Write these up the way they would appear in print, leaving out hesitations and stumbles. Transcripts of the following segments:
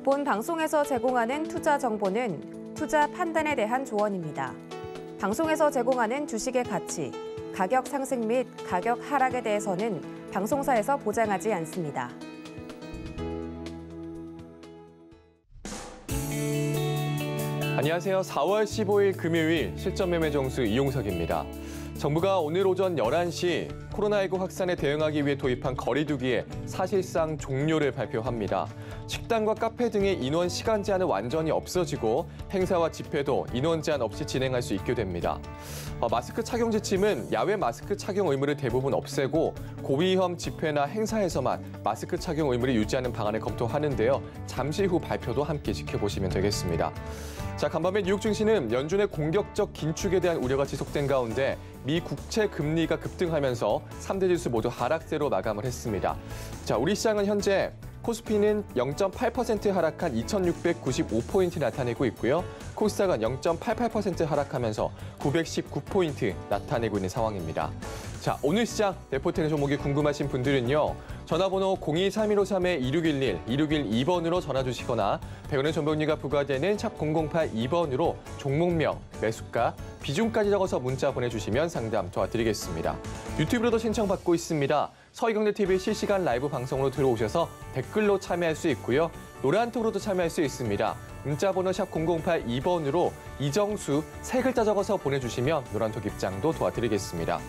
본 방송에서 제공하는 투자 정보는 투자 판단에 대한 조언입니다. 방송에서 제공하는 주식의 가치, 가격 상승 및 가격 하락에 대해서는 방송사에서 보장하지 않습니다. 안녕하세요. 4월 15일 금요일 실전 매매 정수 이용석입니다. 정부가 오늘 오전 11시 코로나19 확산에 대응하기 위해 도입한 거리 두기의 사실상 종료를 발표합니다. 식당과 카페 등의 인원 시간 제한은 완전히 없어지고 행사와 집회도 인원 제한 없이 진행할 수 있게 됩니다. 마스크 착용 지침은 야외 마스크 착용 의무를 대부분 없애고 고위험 집회나 행사에서만 마스크 착용 의무를 유지하는 방안을 검토하는데요. 잠시 후 발표도 함께 지켜보시면 되겠습니다. 자, 간밤에 뉴욕 증시는 연준의 공격적 긴축에 대한 우려가 지속된 가운데 미 국채 금리가 급등하면서 3대 지수 모두 하락세로 마감을 했습니다. 자, 우리 시장은 현재 코스피는 0.8% 하락한 2,695포인트 나타내고 있고요. 코스닥은 0.88% 하락하면서 919포인트 나타내고 있는 상황입니다. 자, 오늘 시장 레포트는 종목이 궁금하신 분들은요. 전화번호 023153-2611, 2612번으로 전화 주시거나 100원의 정보료가 부과되는 샵 0082번으로 종목명, 매수가, 비중까지 적어서 문자 보내주시면 상담 도와드리겠습니다. 유튜브로도 신청받고 있습니다. 서희경제TV 실시간 라이브 방송으로 들어오셔서 댓글로 참여할 수 있고요. 노란톡으로도 참여할 수 있습니다. 문자번호 샵 0082번으로 이정수 세 글자 적어서 보내주시면 노란톡 입장도 도와드리겠습니다.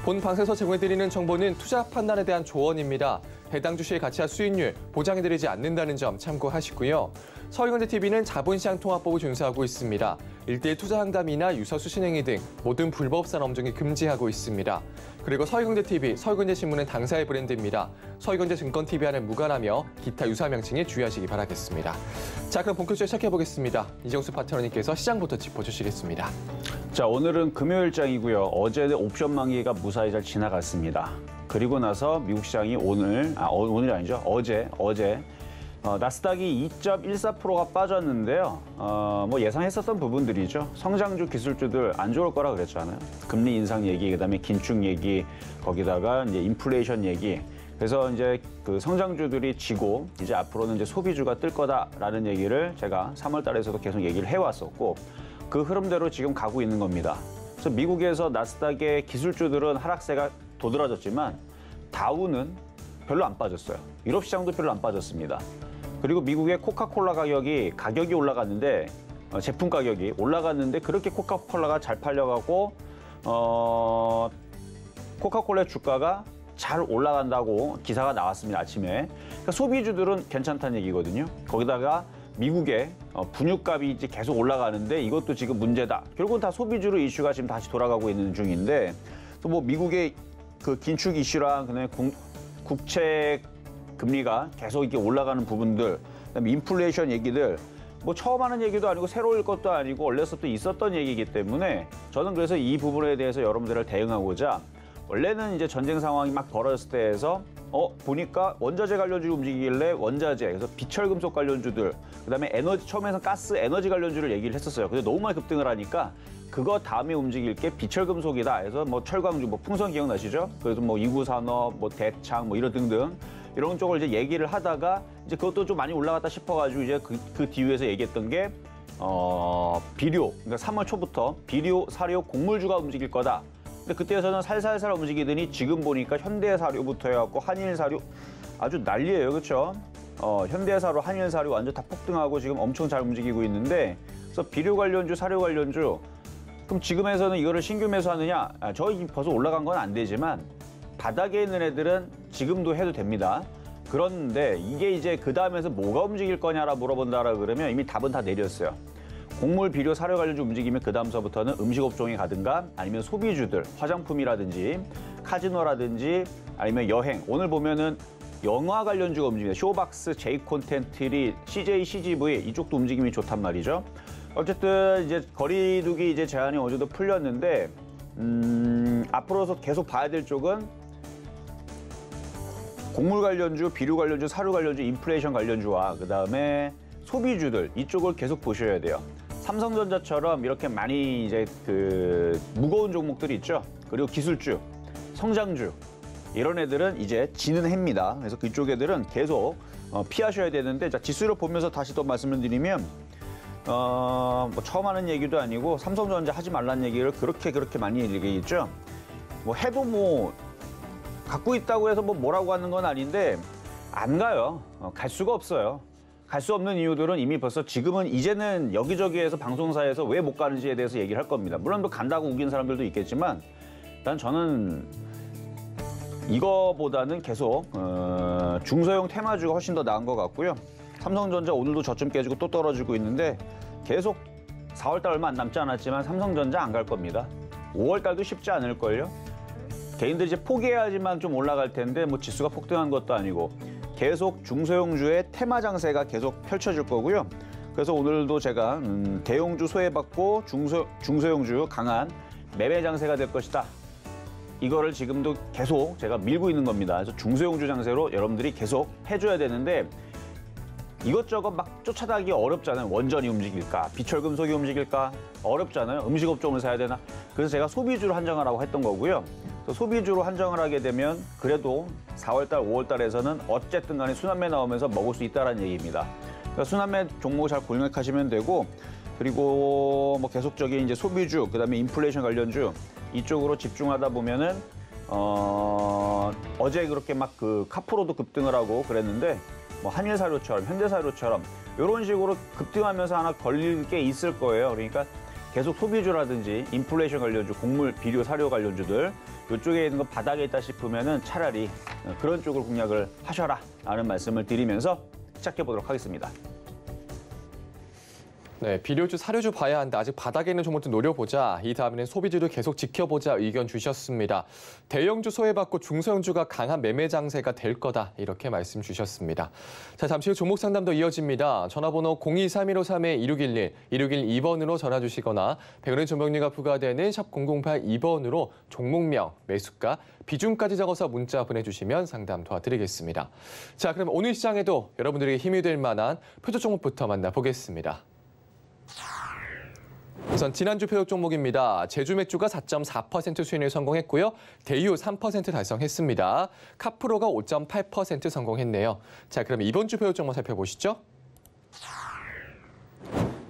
본 방송에서 제공해드리는 정보는 투자 판단에 대한 조언입니다. 해당 주식의 가치와 수익률 보장해드리지 않는다는 점 참고하시고요. 서희경제TV는 자본시장 통합법을 준수하고 있습니다. 1:1 투자 상담이나 유서 수신행위 등 모든 불법산 업종이 금지하고 있습니다. 그리고 서희경제TV, 서희경제신문은 당사의 브랜드입니다. 서희경제증권TV와는 무관하며 기타 유사 명칭에 주의하시기 바라겠습니다. 자, 그럼 본격적으로 시작해보겠습니다. 이정수 파트너님께서 시장부터 짚어주시겠습니다. 자, 오늘은 금요일장이고요. 어제는 옵션 만기가 무사히 잘 지나갔습니다. 그리고 나서 미국 시장이 오늘이 아니죠. 어제 나스닥이 2.14%가 빠졌는데요. 뭐 예상했었던 부분들이죠. 성장주 기술주들 안 좋을 거라 그랬잖아요. 금리 인상 얘기, 그다음에 긴축 얘기, 거기다가 이제 인플레이션 얘기. 그래서 이제 그 성장주들이 지고 이제 앞으로는 이제 소비주가 뜰 거다라는 얘기를 제가 3월 달에서도 계속 얘기를 해왔었고 그 흐름대로 지금 가고 있는 겁니다. 그래서 미국에서 나스닥의 기술주들은 하락세가 도드라졌지만 다우는 별로 안 빠졌어요. 유럽 시장도 별로 안 빠졌습니다. 그리고 미국의 코카콜라 가격이 올라갔는데 제품 가격이 올라갔는데 그렇게 코카콜라가 잘 팔려가고 코카콜라의 주가가 잘 올라간다고 기사가 나왔습니다. 아침에. 그러니까 소비주들은 괜찮다는 얘기거든요. 거기다가 미국의 분유값이 이제 계속 올라가는데 이것도 지금 문제다. 결국은 다 소비주로 이슈가 지금 다시 돌아가고 있는 중인데 또 뭐 미국의 그 긴축 이슈랑 그다음에 국채 금리가 계속 이렇게 올라가는 부분들, 그다음에 인플레이션 얘기들, 뭐 처음 하는 얘기도 아니고 새로울 것도 아니고 원래부터 있었던 얘기이기 때문에 저는 그래서 이 부분에 대해서 여러분들을 대응하고자 원래는 이제 전쟁 상황이 막 벌어졌을 때에서 보니까 원자재 관련주 움직이길래 원자재, 그래서 비철금속 관련주들, 그다음에 에너지 처음에는 가스 에너지 관련주를 얘기를 했었어요. 근데 너무 많이 급등을 하니까 그거 다음에 움직일 게 비철금속이다. 그래서 뭐 철광주, 뭐 풍선 기억나시죠? 그래서 뭐 이구산업, 뭐 대창, 뭐 이런 등등 이런 쪽을 이제 얘기를 하다가 이제 그것도 좀 많이 올라갔다 싶어가지고 이제 그 뒤에서 얘기했던 게 비료, 그러니까 3월 초부터 비료, 사료, 곡물주가 움직일 거다. 근데 그때에서는 살살살 움직이더니 지금 보니까 현대사료부터 해갖고 한일사료 아주 난리예요, 그렇죠? 현대사료, 한일사료 완전 다 폭등하고 지금 엄청 잘 움직이고 있는데 그래서 비료 관련주, 사료 관련주 그럼 지금에서는 이거를 신규 매수하느냐? 저희 벌써 올라간 건 안 되지만 바닥에 있는 애들은 지금도 해도 됩니다. 그런데 이게 이제 그 다음에서 뭐가 움직일 거냐라 물어본다라 그러면 이미 답은 다 내렸어요. 곡물, 비료, 사료 관련주 움직이면 그 다음서부터는 음식 업종이 가든가 아니면 소비주들, 화장품이라든지 카지노라든지 아니면 여행. 오늘 보면은 영화 관련주가 움직입니다. 쇼박스, 제이콘텐트리, CJ, CGV 이쪽도 움직임이 좋단 말이죠. 어쨌든 이제 거리두기 이제 제한이 어느 정도 풀렸는데 앞으로서 계속 봐야 될 쪽은 곡물 관련주, 비료 관련주, 사료 관련주, 인플레이션 관련주와 그다음에 소비주들 이쪽을 계속 보셔야 돼요. 삼성전자처럼 이렇게 많이 이제 그 무거운 종목들이 있죠. 그리고 기술주, 성장주 이런 애들은 이제 지는 해입니다. 그래서 그쪽 애들은 계속 피하셔야 되는데, 자, 지수를 보면서 다시 또 말씀을 드리면 뭐 처음 하는 얘기도 아니고 삼성전자 하지 말라는 얘기를 그렇게 많이 얘기했죠. 뭐 해도 뭐 갖고 있다고 해서 뭐 뭐라고 하는 건 아닌데 안 가요. 갈 수가 없어요. 갈 수 없는 이유들은 이미 벌써 지금은 이제는 여기저기에서 방송사에서 왜 못 가는지에 대해서 얘기를 할 겁니다. 물론 뭐 간다고 우긴 사람들도 있겠지만 일단 저는 이거보다는 계속 중소형 테마주가 훨씬 더 나은 것 같고요. 삼성전자 오늘도 저점 깨지고 또 떨어지고 있는데 계속 4월 달 얼마 안 남지 않았지만 삼성전자 안 갈 겁니다. 5월 달도 쉽지 않을걸요. 개인들이 이제 포기해야지만 좀 올라갈 텐데 뭐 지수가 폭등한 것도 아니고 계속 중소형주의 테마 장세가 계속 펼쳐질 거고요. 그래서 오늘도 제가 대형주 소외받고 중소형주 강한 매매 장세가 될 것이다. 이거를 지금도 계속 제가 밀고 있는 겁니다. 그래서 중소형주 장세로 여러분들이 계속 해줘야 되는데 이것저것 막 쫓아다니기 어렵잖아요. 원전이 움직일까? 비철금속이 움직일까? 어렵잖아요. 음식업종을 사야 되나? 그래서 제가 소비주로 한정하라고 했던 거고요. 소비주로 한정을 하게 되면 그래도 4월 달, 5월 달에서는 어쨌든 간에 순환매 나오면서 먹을 수 있다는 얘기입니다. 그러니까 순환매 종목 잘 공략하시면 되고 그리고 뭐 계속적인 이제 소비주, 그다음에 인플레이션 관련주 이쪽으로 집중하다 보면은 어제 그렇게 막 그 카프로도 급등을 하고 그랬는데 뭐 한일사료처럼 현대사료처럼 이런 식으로 급등하면서 하나 걸릴 게 있을 거예요. 그러니까 계속 소비주라든지 인플레이션 관련주, 곡물, 비료, 사료 관련주들 이쪽에 있는 거 바닥에 있다 싶으면은 차라리 그런 쪽을 공략을 하셔라 라는 말씀을 드리면서 시작해 보도록 하겠습니다. 네, 비료주, 사료주 봐야 한다. 아직 바닥에 있는 종목도 노려보자. 이 다음에는 소비주도 계속 지켜보자 의견 주셨습니다. 대형주 소외받고 중소형주가 강한 매매 장세가 될 거다. 이렇게 말씀 주셨습니다. 자, 잠시 후 종목 상담도 이어집니다. 전화번호 023153-2611, 2612번으로 전화 주시거나 100원의 종목료가 부과되는 샵 0082번으로 종목명, 매수가, 비중까지 적어서 문자 보내주시면 상담 도와드리겠습니다. 자, 그럼 오늘 시장에도 여러분들에게 힘이 될 만한 표적 종목부터 만나보겠습니다. 우선 지난주 표적 종목입니다. 제주맥주가 4.4% 수익률 성공했고요. 대유 3% 달성했습니다. 카프로가 5.8% 성공했네요. 자, 그럼 이번 주 표적 종목 살펴보시죠.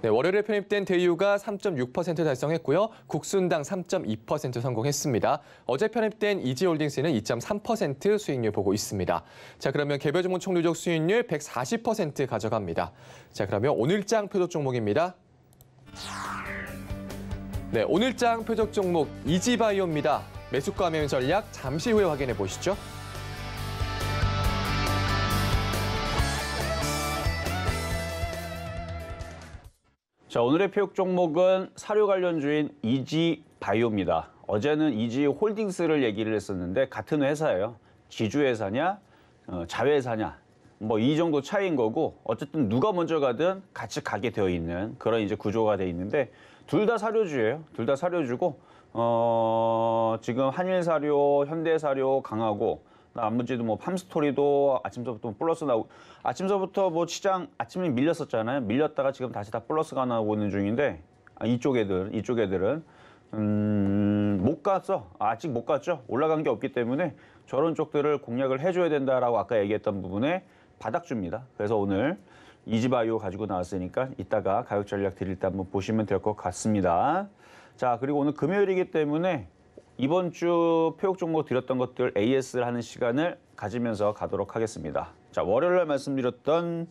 네, 월요일에 편입된 대유가 3.6% 달성했고요. 국순당 3.2% 성공했습니다. 어제 편입된 이지홀딩스는 2.3% 수익률 보고 있습니다. 자, 그러면 개별 종목 총 누적 수익률 140% 가져갑니다. 자, 그러면 오늘장 표적 종목입니다. 네, 오늘장 표적 종목 이지바이오입니다. 매수가 매매 전략 잠시 후에 확인해 보시죠. 자, 오늘의 표적 종목은 사료 관련주인 이지바이오입니다. 어제는 이지홀딩스를 얘기를 했었는데 같은 회사예요. 지주회사냐, 자회사냐, 뭐 이 정도 차이인 거고 어쨌든 누가 먼저 가든 같이 가게 되어 있는 그런 이제 구조가 돼 있는데 둘 다 사료주예요. 둘 다 사료주고 지금 한일사료, 현대사료 강하고 나머지도 뭐 팜스토리도 아침서부터 플러스 나오고 아침서부터 뭐 시장 아침에 밀렸었잖아요. 밀렸다가 지금 다시 다 플러스가 나오고 있는 중인데 이쪽 애들은 못 갔어. 아직 못 갔죠. 올라간 게 없기 때문에 저런 쪽들을 공략을 해줘야 된다라고 아까 얘기했던 부분에 바닥주입니다. 그래서 오늘 이지바이오 가지고 나왔으니까 이따가 가격 전략 드릴 때 한번 보시면 될 것 같습니다. 자, 그리고 오늘 금요일이기 때문에 이번 주 표적 종목 드렸던 것들 AS를 하는 시간을 가지면서 가도록 하겠습니다. 자, 월요일 날 말씀드렸던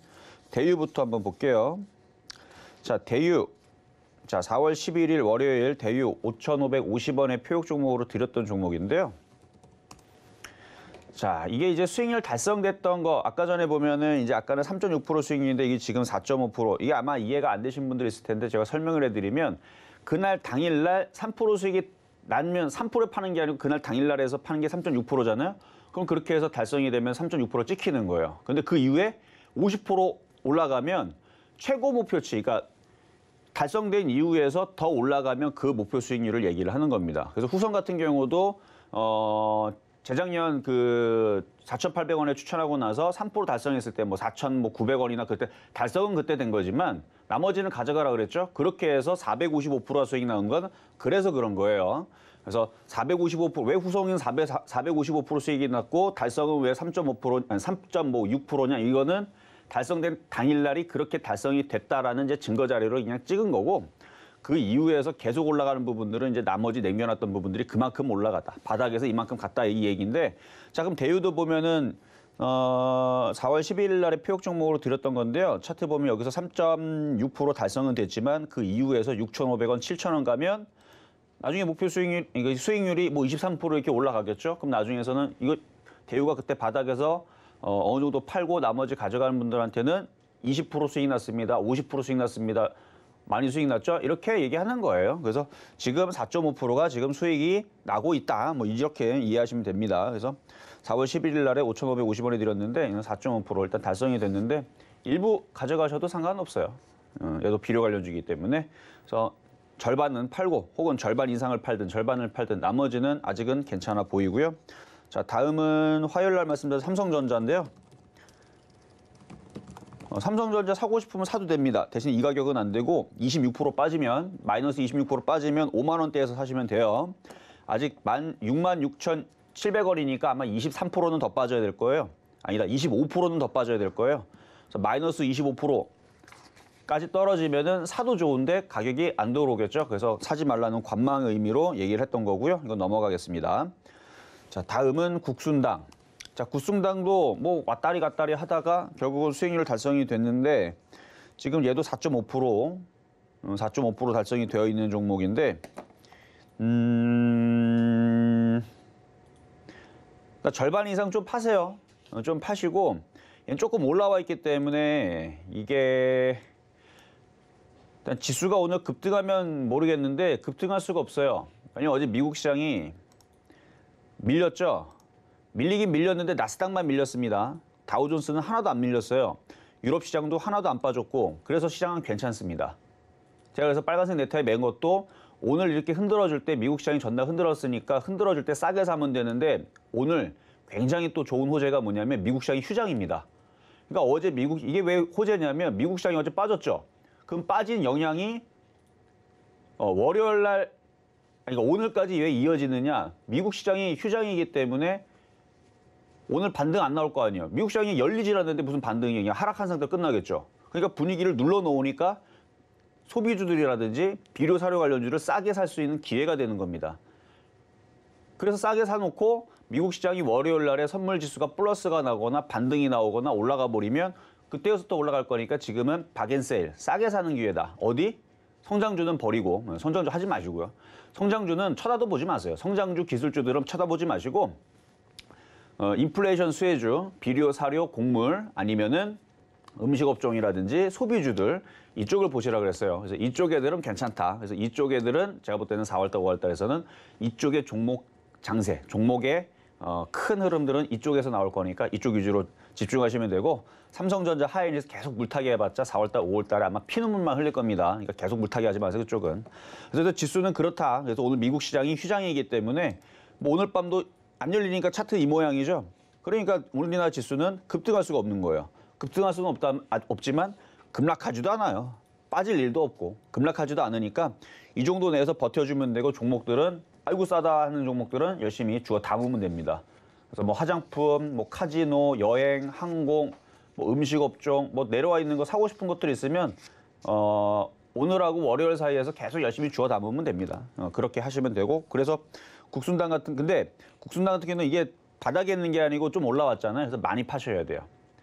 대유부터 한번 볼게요. 자, 대유. 자, 4월 11일 월요일 대유 5,550원의 표적 종목으로 드렸던 종목인데요. 자, 이게 이제 수익률 달성됐던 거 아까 전에 보면은 이제 아까는 3.6% 수익률인데 이게 지금 4.5%. 이게 아마 이해가 안 되신 분들이 있을 텐데 제가 설명을 해드리면 그날 당일날 3% 수익이 나면 3%에 파는 게 아니고 그날 당일날 해서 파는 게 3.6%잖아요. 그럼 그렇게 해서 달성이 되면 3.6% 찍히는 거예요. 근데 그 이후에 50% 올라가면 최고 목표치, 그러니까 달성된 이후에서 더 올라가면 그 목표 수익률을 얘기를 하는 겁니다. 그래서 후성 같은 경우도 재작년 그 4,800원에 추천하고 나서 3% 달성했을 때 뭐 4,900원이나 그때 달성은 그때 된 거지만 나머지는 가져가라 그랬죠. 그렇게 해서 455%가 수익이 나온 건 그래서 그런 거예요. 그래서 455%, 왜 후성인 455% 수익이 났고 달성은 왜 3.5%, 아니 3.6%냐? 이거는 달성된 당일날이 그렇게 달성이 됐다라는 이제 증거 자료를 그냥 찍은 거고, 그 이후에서 계속 올라가는 부분들은 이제 나머지 남겨놨던 부분들이 그만큼 올라갔다. 바닥에서 이만큼 갔다 이 얘기인데, 자 그럼 대우도 보면은 4월 12일 날에 표역 종목으로 드렸던 건데요. 차트 보면 여기서 3.6% 달성은 됐지만 그 이후에서 6,500원, 7,000원 가면 나중에 목표 수익률이 뭐 23% 이렇게 올라가겠죠. 그럼 나중에서는 이거 대우가 그때 바닥에서 어느 정도 팔고 나머지 가져가는 분들한테는 20% 수익 났습니다. 50% 수익 났습니다. 많이 수익 났죠? 이렇게 얘기하는 거예요. 그래서 지금 4.5%가 지금 수익이 나고 있다. 뭐 이렇게 이해하시면 됩니다. 그래서 4월 11일 날에 5,550원에 드렸는데 4.5% 일단 달성이 됐는데 일부 가져가셔도 상관없어요. 얘도 비료 관련주이기 때문에. 그래서 절반은 팔고 혹은 절반 이상을 팔든 절반을 팔든 나머지는 아직은 괜찮아 보이고요. 자, 다음은 화요일 날 말씀드린 삼성전자인데요. 삼성전자 사고 싶으면 사도 됩니다. 대신 이 가격은 안 되고 26% 빠지면 마이너스 26% 빠지면 5만 원대에서 사시면 돼요. 아직 66,700원이니까 아마 23%는 더 빠져야 될 거예요. 아니다, 25%는 더 빠져야 될 거예요. 그래서 마이너스 25%까지 떨어지면은 사도 좋은데 가격이 안 들어오겠죠. 그래서 사지 말라는 관망의 의미로 얘기를 했던 거고요. 이건 넘어가겠습니다. 자, 다음은 국순당. 자, 국순당도 뭐 왔다리 갔다리 하다가 결국은 수익률 달성이 됐는데 지금 얘도 4.5% 달성이 되어 있는 종목인데 그러니까 절반 이상 좀 파세요. 좀 파시고 얘는 조금 올라와 있기 때문에 이게 일단 지수가 오늘 급등하면 모르겠는데 급등할 수가 없어요. 왜냐면 어제 미국 시장이 밀렸죠. 밀리긴 밀렸는데 나스닥만 밀렸습니다. 다우존스는 하나도 안 밀렸어요. 유럽 시장도 하나도 안 빠졌고 그래서 시장은 괜찮습니다. 제가 그래서 빨간색 넥타이 맨 것도 오늘 이렇게 흔들어줄 때 미국 시장이 전날 흔들었으니까 흔들어줄 때 싸게 사면 되는데 오늘 굉장히 또 좋은 호재가 뭐냐면 미국 시장이 휴장입니다. 그러니까 어제 이게 왜 호재냐면 미국 시장이 어제 빠졌죠. 그럼 빠진 영향이 월요일 날 그러니까 오늘까지 왜 이어지느냐. 미국 시장이 휴장이기 때문에 오늘 반등 안 나올 거 아니에요. 미국 시장이 열리질 않는데 무슨 반등이 그냥 하락한 상태로 끝나겠죠. 그러니까 분위기를 눌러놓으니까 소비주들이라든지 비료 사료 관련주를 싸게 살 수 있는 기회가 되는 겁니다. 그래서 싸게 사놓고 미국 시장이 월요일 날에 선물 지수가 플러스가 나거나 반등이 나오거나 올라가 버리면 그때여서 또 올라갈 거니까 지금은 박앤세일 싸게 사는 기회다. 어디? 성장주는 버리고 성장주 하지 마시고요. 성장주는 쳐다도 보지 마세요. 성장주 기술주들은 쳐다보지 마시고 인플레이션 수혜주, 비료, 사료, 곡물 아니면은 음식업종이라든지 소비주들 이쪽을 보시라 그랬어요. 그래서 이쪽 애들은 괜찮다. 그래서 이쪽 애들은 제가 볼 때는 4월달, 5월달에서는 이쪽의 종목 장세, 종목의 큰 흐름들은 이쪽에서 나올 거니까 이쪽 위주로 집중하시면 되고 삼성전자 하이닉스 계속 물타기 해봤자 4월달, 5월달에 아마 피눈물만 흘릴 겁니다. 그러니까 계속 물타기 하지 마세요, 그쪽은. 그래서 지수는 그렇다. 그래서 오늘 미국 시장이 휴장이기 때문에 뭐 오늘 밤도 안 열리니까 차트 이 모양이죠. 그러니까 우리나라 지수는 급등할 수가 없는 거예요. 급등할 수는 없지만 급락하지도 않아요. 빠질 일도 없고 급락하지도 않으니까 이 정도 내에서 버텨주면 되고 종목들은 아이고 싸다 하는 종목들은 열심히 주워 담으면 됩니다. 그래서 뭐 화장품, 뭐 카지노, 여행, 항공, 뭐 음식업종, 뭐 내려와 있는 거 사고 싶은 것들 있으면 오늘하고 월요일 사이에서 계속 열심히 주워 담으면 됩니다. 그렇게 하시면 되고 그래서 국순당 같은 경우는 이게 바닥에 있는 게 아니고 좀 올라왔잖아요. 그래서 많이 파셔야 돼요.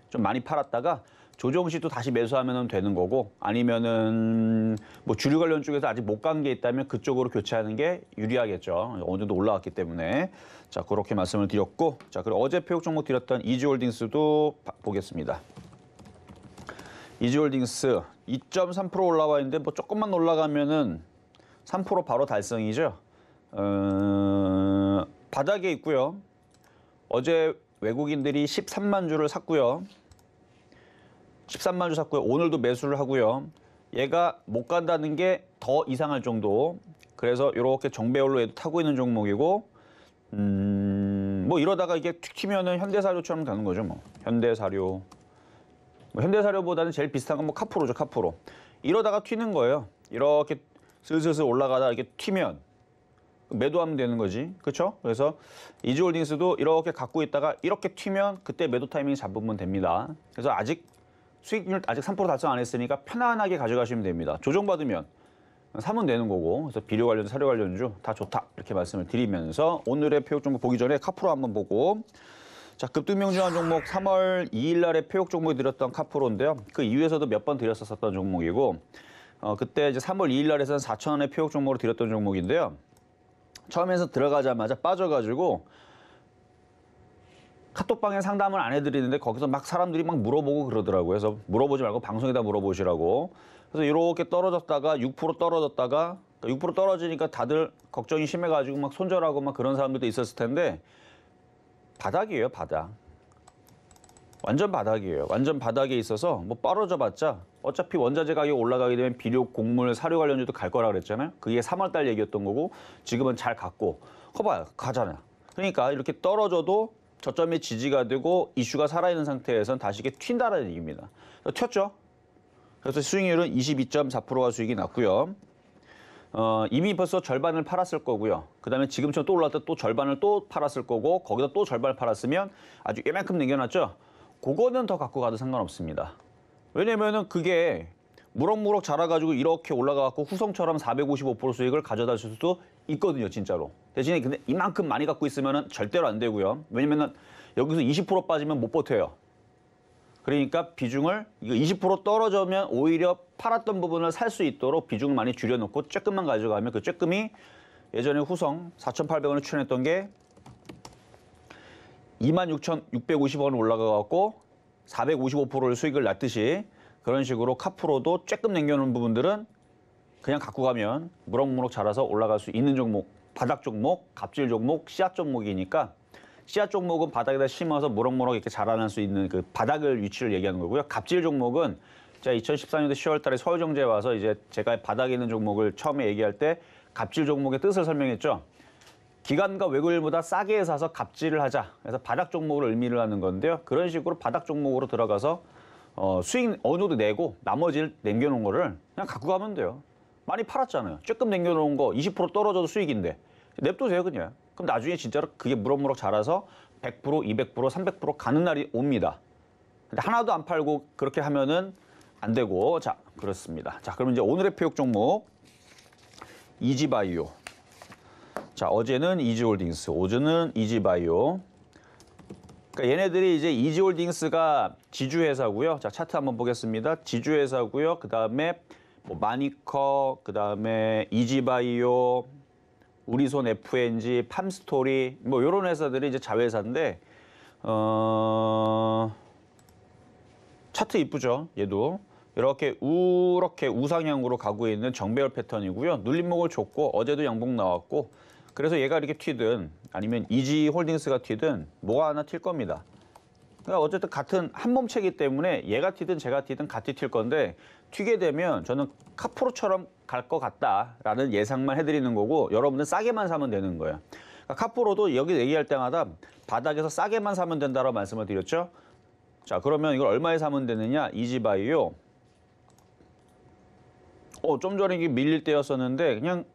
좀 많이 팔았다가 조정 시도 다시 매수하면 되는 거고 아니면은 뭐 주류 관련 쪽에서 아직 못 간 게 있다면 그쪽으로 교체하는 게 유리하겠죠. 어느 정도 올라왔기 때문에. 자, 그렇게 말씀을 드렸고 자, 그리고 어제 표역 종목 드렸던 이지홀딩스도 보겠습니다. 이지홀딩스 2.3% 올라와 있는데 뭐 조금만 올라가면은 3% 바로 달성이죠. 바닥에 있고요. 어제 외국인들이 13만 주를 샀고요. 13만 주 샀고요. 오늘도 매수를 하고요. 얘가 못 간다는 게 더 이상할 정도. 그래서 이렇게 정배열로 얘도 타고 있는 종목이고 뭐 이러다가 이게 툭 튀면은 현대사료처럼 되는 거죠. 뭐 현대사료. 뭐 현대사료보다는 제일 비슷한 건 뭐 카프로죠. 카프로. 이러다가 튀는 거예요. 이렇게 슬슬 올라가다 이렇게 튀면 매도하면 되는 거지. 그렇죠? 그래서 이지홀딩스도 이렇게 갖고 있다가 이렇게 튀면 그때 매도 타이밍 잡으면 됩니다. 그래서 아직 수익률 아직 3% 달성 안 했으니까 편안하게 가져가시면 됩니다. 조정받으면 사면 되는 거고. 그래서 비료 관련, 사료 관련주 다 좋다. 이렇게 말씀을 드리면서 오늘의 폐역 종목 보기 전에 카프로 한번 보고. 자, 급등명중한 종목 3월 2일 날에 폐역 종목에 드렸던 카프로인데요. 그 이후에서도 몇 번 드렸었던 종목이고 그때 이제 3월 2일 날에서는 4,000원에 폐역 종목으로 드렸던 종목인데요. 처음에서 들어가자마자 빠져가지고 카톡방에 상담을 안 해드리는데 거기서 막 사람들이 막 물어보고 그러더라고요. 그래서 물어보지 말고 방송에다 물어보시라고. 그래서 이렇게 떨어졌다가 6% 떨어졌다가 6% 떨어지니까 다들 걱정이 심해가지고 막 손절하고 막 그런 사람들도 있었을 텐데 바닥이에요, 바닥. 완전 바닥이에요. 완전 바닥에 있어서 뭐 떨어져봤자 어차피 원자재 가격이 올라가게 되면 비료, 곡물, 사료 관련주도 갈 거라 그랬잖아요. 그게 3월 달 얘기였던 거고 지금은 잘 갔고 커봐요. 가잖아요. 그러니까 이렇게 떨어져도 저점이 지지가 되고 이슈가 살아있는 상태에서는 다시 이게 튄다는 얘기입니다. 튀었죠. 그래서 수익률은 22.4%가 수익이 났고요. 이미 벌써 절반을 팔았을 거고요. 그다음에 지금처럼 또 올랐다 또 절반을 또 팔았을 거고 거기다 또 절반을 팔았으면 아주 이만큼 남겨놨죠. 그거는 더 갖고 가도 상관없습니다. 왜냐면은 그게 무럭무럭 자라가지고 이렇게 올라가갖고 후성처럼 455% 수익을 가져다 줄 수도 있거든요, 진짜로. 대신에 근데 이만큼 많이 갖고 있으면은 절대로 안 되고요. 왜냐면은 여기서 20% 빠지면 못 버텨요. 그러니까 비중을 이거 20% 떨어지면 오히려 팔았던 부분을 살 수 있도록 비중을 많이 줄여놓고 쬐끔만 가져가면 그 쬐끔이 예전에 후성 4,800원에 출연했던 게 26,650원 올라가갖고 455%를 수익을 났듯이 그런 식으로 카프로도 쬐끔 남겨놓은 부분들은 그냥 갖고 가면 무럭무럭 자라서 올라갈 수 있는 종목, 바닥 종목, 갑질 종목, 씨앗 종목이니까 씨앗 종목은 바닥에다 심어서 무럭무럭 이렇게 자라날 수 있는 그 바닥을 위치를 얘기하는 거고요. 갑질 종목은 제가 2014년도 10월 달에 서울정제에 와서 이제 제가 바닥에 있는 종목을 처음에 얘기할 때 갑질 종목의 뜻을 설명했죠. 기관과 외국인보다 싸게 사서 갑질을 하자. 그래서 바닥 종목을 의미를 하는 건데요. 그런 식으로 바닥 종목으로 들어가서 수익 어느 정도 내고 나머지를 남겨놓은 거를 그냥 갖고 가면 돼요. 많이 팔았잖아요. 조금 남겨놓은 거 20% 떨어져도 수익인데 냅두세요 그냥. 그럼 나중에 진짜로 그게 무럭무럭 자라서 100%, 200%, 300% 가는 날이 옵니다. 근데 하나도 안 팔고 그렇게 하면은 안 되고. 자, 그렇습니다. 자, 그럼 이제 오늘의 폐역 종목 이지바이오. 자, 어제는 이지홀딩스, 오전은 이지바이오. 그러니까 얘네들이 이제 이지홀딩스가 지주회사고요. 자, 차트 한번 보겠습니다. 지주회사고요. 그다음에 뭐 마니커, 그다음에 이지바이오, 우리손 FNG, 팜스토리 뭐 이런 회사들이 이제 자회사인데 차트 이쁘죠? 얘도 이렇게 우상향으로 가고 있는 정배열 패턴이고요. 눌림목을 줬고 어제도 양봉 나왔고 그래서 얘가 이렇게 튀든 아니면 이지홀딩스가 튀든 뭐가 하나 튈 겁니다. 그러니까 어쨌든 같은 한 몸체이기 때문에 얘가 튀든 제가 튀든 같이 튈 건데 튀게 되면 저는 카프로처럼 갈 것 같다라는 예상만 해드리는 거고 여러분들 싸게만 사면 되는 거예요. 그러니까 카프로도 여기 얘기할 때마다 바닥에서 싸게만 사면 된다고 말씀을 드렸죠. 자, 그러면 이걸 얼마에 사면 되느냐? 이지바이오. 좀 전에 이게 밀릴 때였었는데 그냥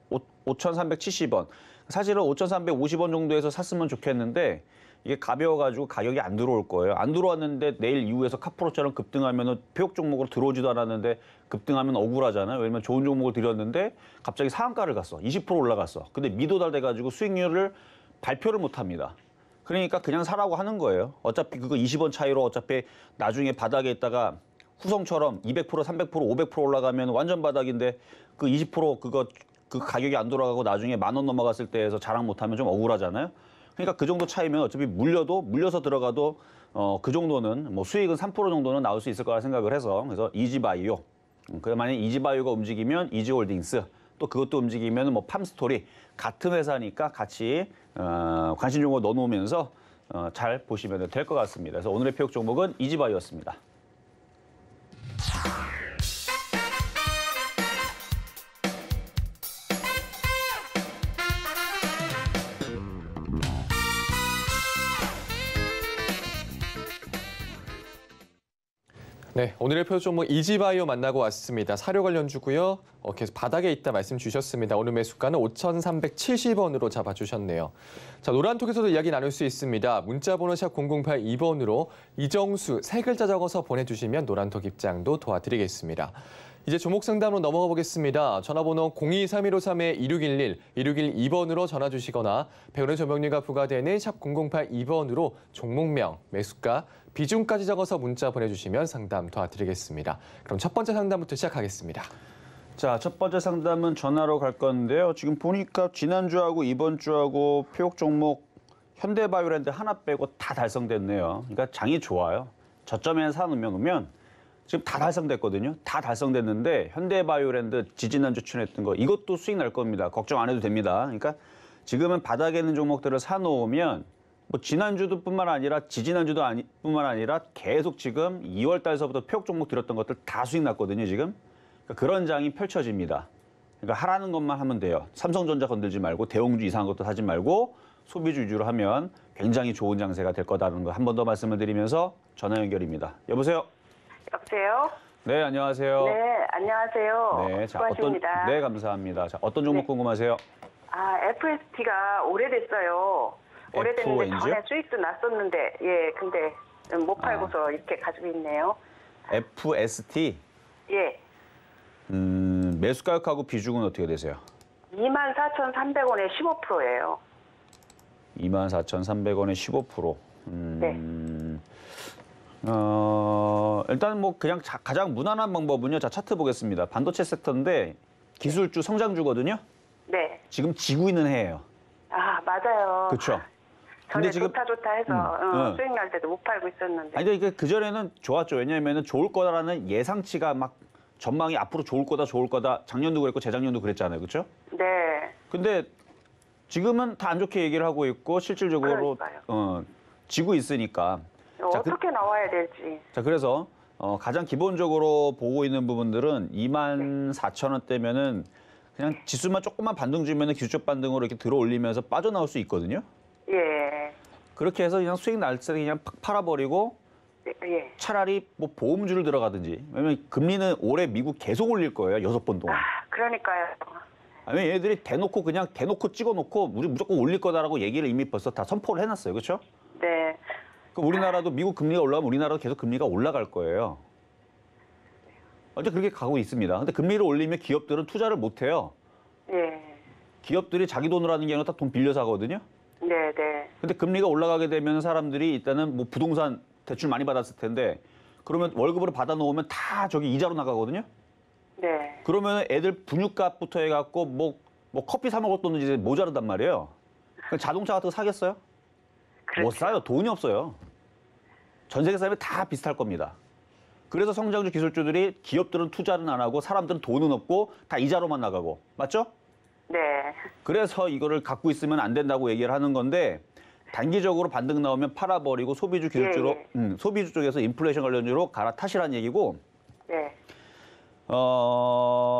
5,370원. 사실은 5,350원 정도에서 샀으면 좋겠는데 이게 가벼워가지고 가격이 안 들어올 거예요. 안 들어왔는데 내일 이후에서 카프로처럼 급등하면은 폐역 종목으로 들어오지도 않았는데 급등하면 억울하잖아요. 왜냐면 좋은 종목을 드렸는데 갑자기 상한가를 갔어. 20% 올라갔어. 근데 미도달돼가지고 수익률을 발표를 못 합니다. 그러니까 그냥 사라고 하는 거예요. 어차피 그거 20원 차이로 어차피 나중에 바닥에 있다가 후성처럼 200%, 300%, 500% 올라가면 완전 바닥인데 그 20% 그 가격이 안 돌아가고 나중에 10,000원 넘어갔을 때에서 자랑 못하면 좀 억울하잖아요. 그러니까 그 정도 차이면 어차피 물려서 들어가도 그 정도는 뭐 수익은 3% 정도는 나올 수 있을 거라 생각을 해서 그래서 이지바이오. 그래서 만약에 이지바이오가 움직이면 이지홀딩스 또 그것도 움직이면 뭐 팜스토리 같은 회사니까 같이 관심 종목 넣어놓으면서 잘 보시면 될 것 같습니다. 그래서 오늘의 폐역 종목은 이지바이오였습니다. 네, 오늘의 표 종목 이지바이오 만나고 왔습니다. 사료 관련주고요. 계속 바닥에 있다 말씀 주셨습니다. 오늘 매수가는 5,370원으로 잡아주셨네요. 자, 노란톡에서도 이야기 나눌 수 있습니다. 문자번호 샵 0082번으로 이정수 세 글자 적어서 보내주시면 노란톡 입장도 도와드리겠습니다. 이제 종목 상담으로 넘어가 보겠습니다. 전화번호 023153-2611, 2612번으로 전화 주시거나 100원의 전명료가 부과되는 샵 0082번으로 종목명, 매수가, 비중까지 적어서 문자 보내주시면 상담 도와드리겠습니다. 그럼 첫 번째 상담부터 시작하겠습니다. 자, 첫 번째 상담은 전화로 갈 건데요. 지금 보니까 지난주하고 이번 주하고 표적 종목 현대바이오랜드 하나 빼고 다 달성됐네요. 그러니까 장이 좋아요. 저점에 사놓으면 지금 다 달성됐거든요. 다 달성됐는데 현대바이오랜드 지지난주 추천했던 거 이것도 수익 날 겁니다. 걱정 안 해도 됩니다. 그러니까 지금은 바닥에 있는 종목들을 사놓으면 뭐 지난주도 뿐만 아니라 지지난주도 뿐만 아니라 계속 지금 2월 달서부터 표적 종목 들었던 것들 다 수익 났거든요. 지금 그러니까 그런 장이 펼쳐집니다. 그러니까 하라는 것만 하면 돼요. 삼성전자 건들지 말고 대형주 이상한 것도 사지 말고 소비주 위주로 하면 굉장히 좋은 장세가 될 거다라는 거 한 번 더 말씀을 드리면서 전화 연결입니다. 여보세요? 여보세요? 네, 안녕하세요. 네, 안녕하세요. 네, 자, 수고하십니다. 네, 감사합니다. 자, 어떤 종목 네. 궁금하세요? 아, FST가 오래됐어요. 오래됐는데 F&G 요? 전에 수익도 났었는데, 예, 근데 못 팔고서 이렇게 가지고 있네요. FST. 예, 매수 가격하고 비중은 어떻게 되세요? 24,300원에 15%예요. 24,300원에 15%. 네. 일단 뭐 그냥 가장 무난한 방법은요. 자, 차트 보겠습니다. 반도체 섹터인데 기술주 성장주거든요. 네. 지금 지고 있는 해예요. 아, 맞아요. 그렇죠. 전에 좋다 해서 수익 날 때도 못 팔고 있었는데. 아니, 근데 그전에는 좋았죠. 왜냐하면 좋을 거다라는 예상치가 막 전망이 앞으로 좋을 거다. 작년도 그랬고 재작년도 그랬잖아요. 그렇죠? 네. 근데 지금은 다 안 좋게 얘기를 하고 있고 실질적으로 그러니까요. 지고 있으니까. 자, 어떻게 나와야 될지. 자, 그래서 가장 기본적으로 보고 있는 부분들은 24,000원대면은 그냥 지수만 조금만 반등 주면은 기술적 반등으로 이렇게 들어 올리면서 빠져나올 수 있거든요. 예. 그렇게 해서 그냥 수익 날 때 그냥 팍 팔아버리고 예. 차라리 뭐 보험주를 들어가든지. 왜냐면 금리는 올해 미국 계속 올릴 거예요. 6번 동안. 아, 그러니까요. 아니면 얘네들이 대놓고 찍어놓고 우리 무조건 올릴 거다라고 얘기를 이미 벌써 다 선포를 해놨어요. 그렇죠? 네. 그럼 우리나라도 미국 금리가 올라가면 우리나라도 계속 금리가 올라갈 거예요. 어제 그렇게 가고 있습니다. 근데 금리를 올리면 기업들은 투자를 못 해요. 예. 기업들이 자기 돈으로 하는 게 아니라 다 돈 빌려서 하거든요. 네, 네. 근데 금리가 올라가게 되면 사람들이 일단은 뭐 부동산 대출 많이 받았을 텐데 그러면 월급으로 받아 놓으면 다 저기 이자로 나가거든요. 네. 그러면 애들 분유값부터 해갖고 뭐 커피 사 먹을 돈은 이제 모자르단 말이에요. 그럼 자동차 같은 거 사겠어요? 그렇죠. 못 사요. 돈이 없어요. 전 세계 사람이 다 비슷할 겁니다. 그래서 성장주 기술주들이 기업들은 투자는 안 하고 사람들은 돈은 없고 다 이자로만 나가고. 맞죠? 네. 그래서 이거를 갖고 있으면 안 된다고 얘기를 하는 건데 단기적으로 반등 나오면 팔아버리고 소비주 기술주로 소비주 쪽에서 인플레이션 관련주로 갈아타시라는 얘기고 네.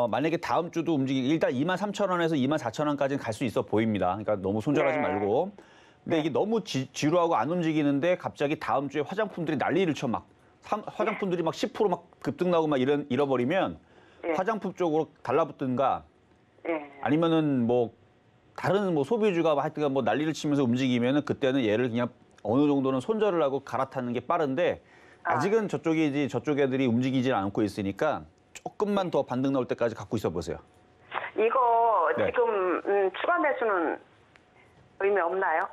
만약에 다음 주도 일단 23,000원에서 24,000원까지는 갈 수 있어 보입니다. 그러니까 너무 손절하지 네. 말고. 근데 이게 너무 지루하고 안 움직이는데 갑자기 다음 주에 화장품들이 난리를 쳐 막. 화장품들이 막 10% 막 급등 나고 막 잃어버리면 네. 화장품 쪽으로 달라붙든가 네. 아니면은 뭐 다른 뭐 소비주가 하여튼 뭐 난리를 치면서 움직이면은 그때는 얘를 그냥 어느 정도는 손절을 하고 갈아타는 게 빠른데 아직은 저쪽 애들이 움직이질 않고 있으니까 조금만 더 반등 나올 때까지 갖고 있어 보세요. 이거 네. 지금 추가 매수는 의미 없나요?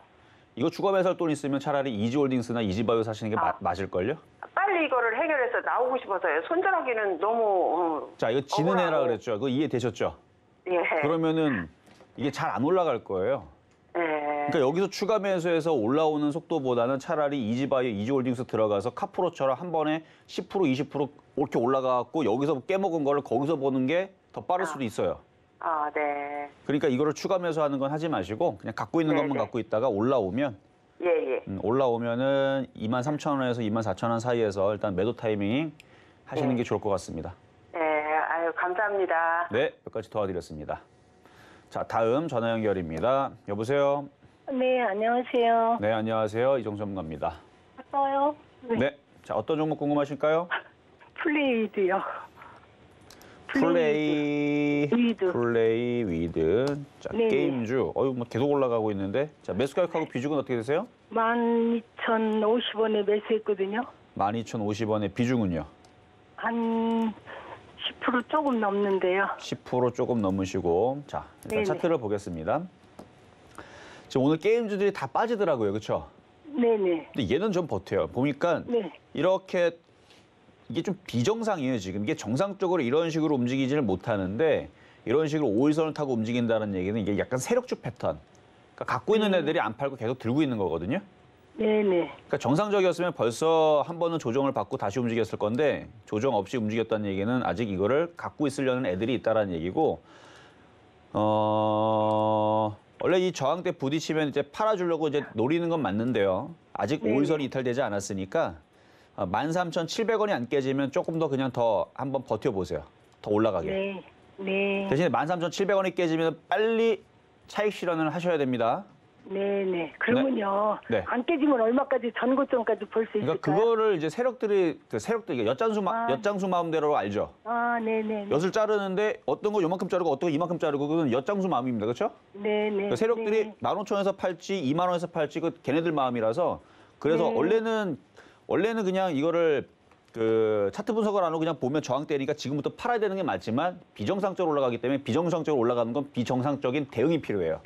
이거 추가 매수할 돈 있으면 차라리 이지홀딩스나 이지바이오 사시는 게 맞을걸요? 빨리 이거를 해결해서 나오고 싶어서요. 손절하기는 너무 자, 이거 지는 억울하고. 애라 그랬죠. 그거 이해되셨죠? 예. 그러면은 이게 잘 안 올라갈 거예요. 예. 그러니까 여기서 추가 매수해서 올라오는 속도보다는 차라리 이지바이오, 이지홀딩스 들어가서 카프로처럼 한 번에 10%, 20% 이렇게 올라가갖고 여기서 깨먹은 거를 거기서 보는 게 더 빠를 수도 있어요. 아, 네. 그러니까 이거를 추가 매수하는 건 하지 마시고 그냥 갖고 있는 것만 네. 갖고 있다가 올라오면 예. 올라오면은 23,000원에서 24,000원 사이에서 일단 매도 타이밍 하시는 게 좋을 것 같습니다. 예. 아유, 감사합니다. 네, 몇 가지 도와드렸습니다. 자, 다음 전화 연결입니다. 여보세요? 네, 안녕하세요. 네, 안녕하세요. 이정수 전문가입니다. 바빠요? 네. 자, 어떤 종목 궁금하실까요? 플레이드요. 위드. 플레이 위드. 자, 네네. 게임주. 뭐 계속 올라가고 있는데. 자, 매수 가격하고 비중은 어떻게 되세요? 12,050원에 매수했거든요. 12,050원의 비중은요? 한 10% 조금 넘는데요. 10% 조금 넘으시고. 자, 일단 네네. 차트를 보겠습니다. 지금 오늘 게임주들이 다 빠지더라고요. 그렇죠? 네네. 근데 얘는 좀 버텨요. 보니까 네. 이렇게 이게 좀 비정상이에요, 지금. 이게 정상적으로 이런 식으로 움직이지를 못하는데 이런 식으로 5일선을 타고 움직인다는 얘기는 이게 약간 세력주 패턴. 그러니까 갖고 있는 애들이 안 팔고 계속 들고 있는 거거든요. 네네. 그러니까 정상적이었으면 벌써 한 번은 조정을 받고 다시 움직였을 건데 조정 없이 움직였다는 얘기는 아직 이거를 갖고 있으려는 애들이 있다는 얘기고 원래 이 저항 때 부딪히면 이제 팔아주려고 이제 노리는 건 맞는데요. 아직 네네. 5일선이 이탈되지 않았으니까 13,700원이 안 깨지면 조금 더 그냥 더 한번 버텨보세요. 더 올라가게. 네. 네. 대신에 13,700원이 깨지면 빨리 차익 실현을 하셔야 됩니다. 네네. 그러면요. 네. 안 깨지면 얼마까지 전고점까지 볼 수 있을까요? 그러니까 그거를 이제 세력들이 엿장수 마음대로 알죠. 아, 네네. 엿을 자르는데 어떤 거 요만큼 자르고 어떤 거 이만큼 자르고 그건 엿장수 마음입니다. 그렇죠? 네네. 그러니까 세력들이 네. 15,000원에서 팔지 2만 원에서 팔지 그 걔네들 마음이라서 그래서 네. 원래는 그냥 이거를 그 차트 분석을 안 하고 그냥 보면 저항대니까 지금부터 팔아야 되는 게 맞지만 비정상적으로 올라가기 때문에 비정상적으로 올라가는 건 비정상적인 대응이 필요해요.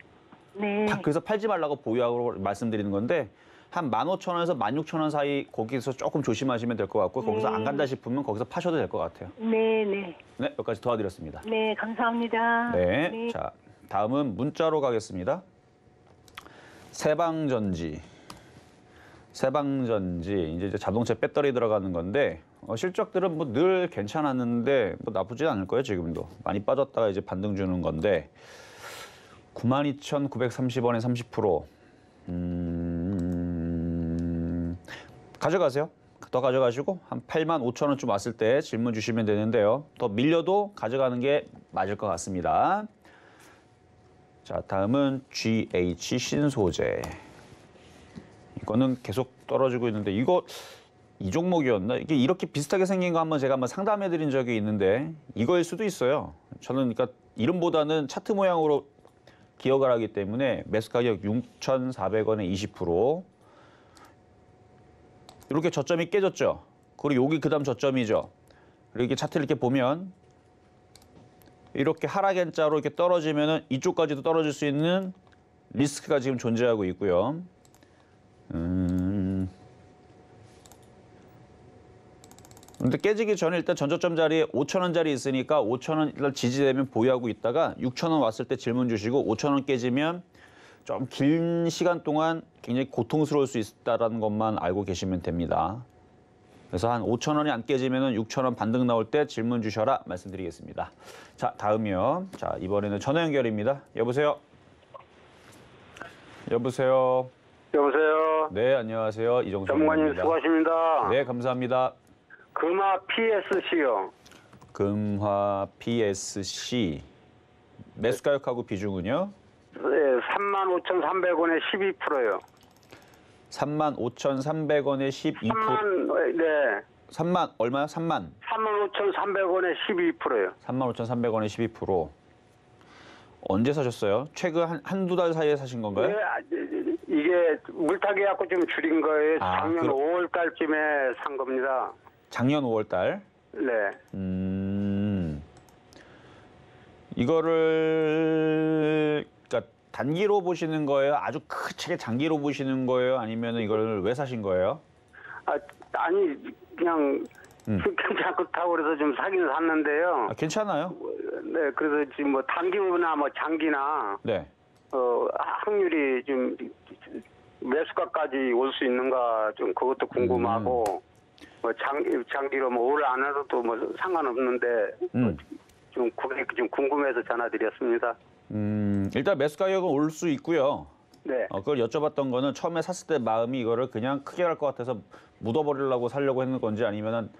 네. 다 그래서 팔지 말라고 보유하고 말씀드리는 건데 한 15,000원에서 16,000원 사이 거기서 조금 조심하시면 될 것 같고 거기서 안 간다 싶으면 거기서 파셔도 될 것 같아요. 네네. 네, 여기까지 도와드렸습니다. 네, 감사합니다. 네, 자 다음은 문자로 가겠습니다. 세방전지 이제 자동차 배터리 들어가는 건데 실적들은 뭐 늘 괜찮았는데 뭐 나쁘진 않을 거예요. 지금도 많이 빠졌다가 이제 반등 주는 건데 92,930원에 30%. 가져가세요. 더 가져가시고 한 85,000원쯤 왔을 때 질문 주시면 되는데요. 더 밀려도 가져가는 게 맞을 것 같습니다. 자, 다음은 GH 신소재. 이거는 계속 떨어지고 있는데 이 종목이었나? 이게 이렇게 비슷하게 생긴 거 제가 한번 상담해 드린 적이 있는데 이거일 수도 있어요. 저는 그러니까 이름보다는 차트 모양으로 기억을 하기 때문에 매수 가격 6,400원에 20%. 이렇게 저점이 깨졌죠. 그리고 여기 그다음 저점이죠. 그리고 이렇게 차트를 이렇게 보면 이렇게 하락 N자로 이렇게 떨어지면은 이쪽까지도 떨어질 수 있는 리스크가 지금 존재하고 있고요. 근데 깨지기 전에 일단 전저점 자리에 5,000원짜리 있으니까 5,000원 일단 지지되면 보유하고 있다가 6,000원 왔을 때 질문 주시고 5,000원 깨지면 좀 긴 시간 동안 굉장히 고통스러울 수 있다는 것만 알고 계시면 됩니다. 그래서 한 5,000원이 안 깨지면 6,000원 반등 나올 때 질문 주셔라 말씀드리겠습니다. 자, 다음이요. 자, 이번에는 전화 연결입니다. 여보세요? 여보세요? 여보세요. 네, 안녕하세요. 이정수 전문가님 선생님입니다. 수고하십니다. 네, 감사합니다. 금화 PSC요. 금화 PSC 매수 가격하고 비중은요? 네, 35,300원에 12%요. 35,300원에 12%. 3만 얼마요? 3만. 35,300원에 12%요. 35,300원에 12%. 언제 사셨어요? 최근 한두 달 사이에 사신 건가요? 네, 이게 물타기 갖고 좀 줄인 거예요. 아, 작년 5월 달쯤에 산 겁니다. 작년 5월 달. 네. 이거를 그러니까 단기로 보시는 거예요? 아주 크게 장기로 보시는 거예요? 아니면 이걸 왜 사신 거예요? 아니 그냥 괜찮다고 그래서 좀 사긴 샀는데요. 괜찮아요. 네, 그래서 지금 뭐 단기나 뭐 장기나 네. 확률이 좀 매수가까지 올 수 있는가 좀 그것도 궁금하고 뭐 장기로 뭐 올 안으로도 뭐 상관없는데 좀 궁금해서 전화드렸습니다. 일단 매수 가격은 올 수 있고요. 네. 그걸 여쭤봤던 거는 처음에 샀을 때 마음이 이거를 그냥 크게 갈 것 같아서 묻어버리려고 사려고 했는 건지 아니면은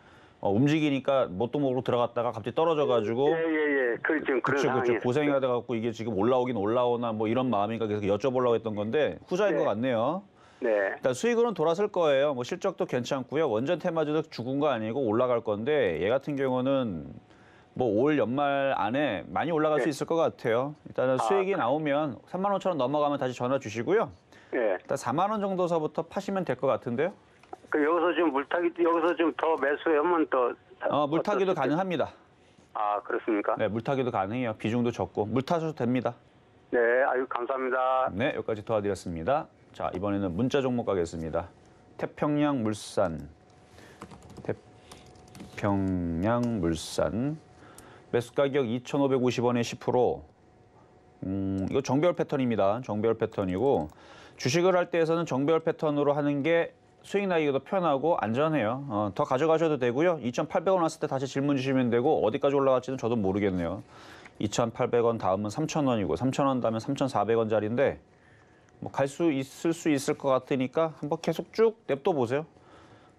움직이니까 못도목으로 들어갔다가 갑자기 떨어져가지고 예. 그렇죠. 고생하다 갖고 이게 지금 올라오긴 올라오나 뭐 이런 마음이니까 계속 여쭤보려고 했던 건데 후자인 것 같네요. 네. 일단 수익으로는 돌아설 거예요. 뭐 실적도 괜찮고요. 원전 테마주도 죽은 거 아니고 올라갈 건데 얘 같은 경우는 뭐 올 연말 안에 많이 올라갈 수 있을 것 같아요. 일단은 수익이 나오면 35,000원 넘어가면 다시 전화 주시고요. 네. 일단 4만 원 정도서부터 파시면 될 것 같은데요. 그 여기서 좀 물타기 여기서 좀 더 매수하면 또 물타기도 어떻게- 가능합니다. 아, 그렇습니까? 네, 물타기도 가능해요. 비중도 적고 물 타셔도 됩니다. 네, 아유 감사합니다. 네, 여기까지 도와드렸습니다. 자, 이번에는 문자 종목 가겠습니다. 태평양물산. 태평양물산. 매수 가격 2,550원에 10%. 이거 정배열 패턴입니다. 정배열 패턴이고 주식을 할 때에서는 정배열 패턴으로 하는 게 수익 나기도 편하고 안전해요. 더 가져가셔도 되고요. 2,800원 왔을 때 다시 질문 주시면 되고 어디까지 올라갈지는 저도 모르겠네요. 2,800원 다음은 3,000원이고 3,000원 다음에 3,400원짜리인데 뭐 갈 수 있을 것 같으니까 한번 계속 쭉 냅둬 보세요.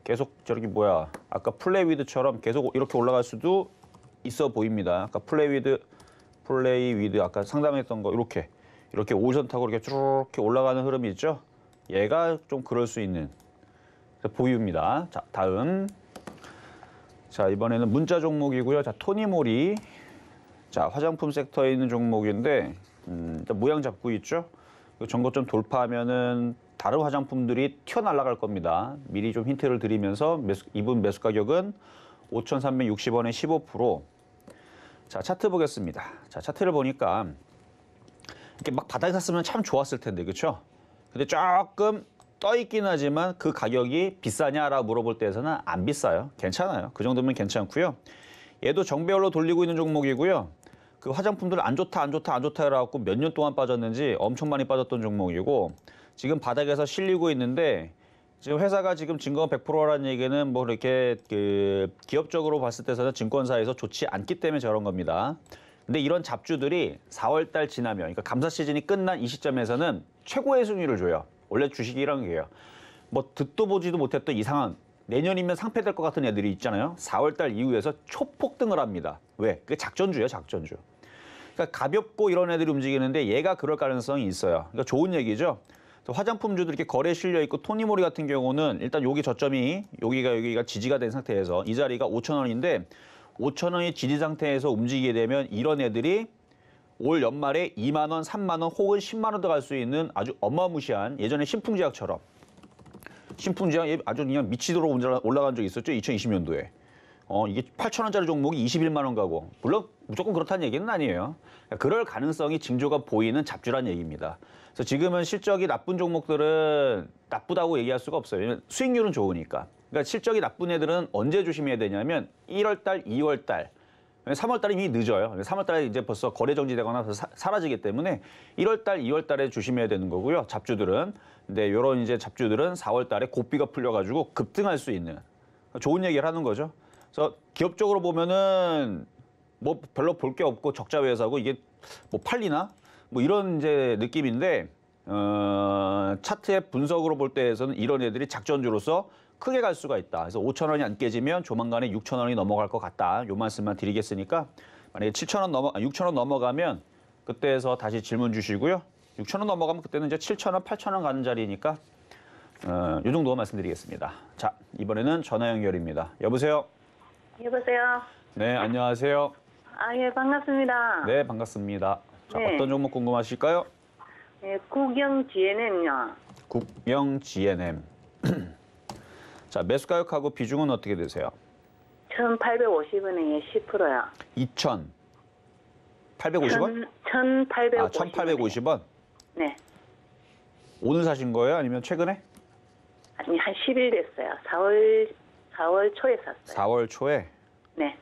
계속 저렇게 뭐야 아까 플레이위드처럼 계속 이렇게 올라갈 수도 있어 보입니다. 아까 플레이위드 아까 상담했던 거 이렇게 오션 타고 이렇게 쭉 올라가는 흐름이 있죠. 얘가 좀 그럴 수 있는 보유입니다. 자, 다음. 자, 이번에는 문자 종목이고요. 자, 토니모리. 자, 화장품 섹터에 있는 종목인데 일단 모양 잡고 있죠. 전고점 돌파하면은 다른 화장품들이 튀어날아갈 겁니다. 미리 좀 힌트를 드리면서 이분 매수 가격은 5,360원에 15%. 자, 차트 보겠습니다. 자, 차트를 보니까 이렇게 막 바닥에 샀으면 참 좋았을 텐데, 그렇죠? 근데 조금 떠 있긴 하지만 그 가격이 비싸냐라고 물어볼 때에서는 안 비싸요. 괜찮아요. 그 정도면 괜찮고요. 얘도 정배열로 돌리고 있는 종목이고요. 그 화장품들 안 좋다 해갖고 몇 년 동안 빠졌는지 엄청 많이 빠졌던 종목이고 지금 바닥에서 실리고 있는데 지금 회사가 지금 증권 100%라는 얘기는 뭐 이렇게 그 기업적으로 봤을 때서는 증권사에서 좋지 않기 때문에 저런 겁니다. 근데 이런 잡주들이 4월 달 지나면 그러니까 감사 시즌이 끝난 이 시점에서는 최고의 수익률을 줘요. 원래 주식이란 게요. 뭐 듣도 보지도 못했던 이상한 내년이면 상폐될 것 같은 애들이 있잖아요. 4월 달 이후에서 초폭등을 합니다. 왜? 그게 작전주예요, 작전주. 그러니까 가볍고 이런 애들이 움직이는데 얘가 그럴 가능성이 있어요. 그러니까 좋은 얘기죠. 화장품주들 이렇게 거래에 실려 있고 토니모리 같은 경우는 일단 여기 저점이 여기가 지지가 된 상태에서 이 자리가 5,000원인데 5,000원이 지지 상태에서 움직이게 되면 이런 애들이 올 연말에 2만 원, 3만 원 혹은 10만 원도 갈 수 있는 아주 어마무시한 예전에 신풍제약처럼 신풍제약 아주 그냥 미치도록 올라간 적이 있었죠. 2020년도에. 이게 8,000원짜리 종목이 21만 원 가고 물론 무조건 그렇다는 얘기는 아니에요. 그럴 가능성이 징조가 보이는 잡주란 얘기입니다. 그래서 지금은 실적이 나쁜 종목들은 나쁘다고 얘기할 수가 없어요. 왜냐면 수익률은 좋으니까. 그러니까 실적이 나쁜 애들은 언제 조심해야 되냐면 1월 달, 2월 달. 3월 달이 이미 늦어요. 3월 달에 이제 벌써 거래 정지되거나 사라지기 때문에 1월 달, 2월 달에 조심해야 되는 거고요. 잡주들은. 근데 이런 이제 잡주들은 4월 달에 고비가 풀려가지고 급등할 수 있는 좋은 얘기를 하는 거죠. 그래서 기업적으로 보면은 뭐 별로 볼 게 없고 적자 회사고 이게 뭐 팔리나? 뭐 이런 이제 느낌인데 차트의 분석으로 볼 때에서는 이런 애들이 작전주로서 크게 갈 수가 있다. 그래서 5,000원이 안 깨지면 조만간에 6,000원이 넘어갈 것 같다. 요 말씀만 드리겠으니까 만약에 6,000원 넘어가면 그때에서 다시 질문 주시고요. 6,000원 넘어가면 그때는 이제 7,000원, 8,000원 가는 자리니까 요 정도 말씀드리겠습니다. 자, 이번에는 전화 연결입니다. 여보세요? 여보세요. 네, 안녕하세요. 예, 반갑습니다. 네, 반갑습니다. 자, 네. 어떤 종목 궁금하실까요? 예, 국영 GNM요. 국영 GNM. 자, 매수 가격하고 비중은 어떻게 되세요? 1,850원에 10%요. 2,850원? 1,850원. 아, 1,850원? 네. 오늘 사신 거예요? 아니면 최근에? 아니, 한 10일 됐어요. 4월 초에 샀어요. 4월 초에? 네.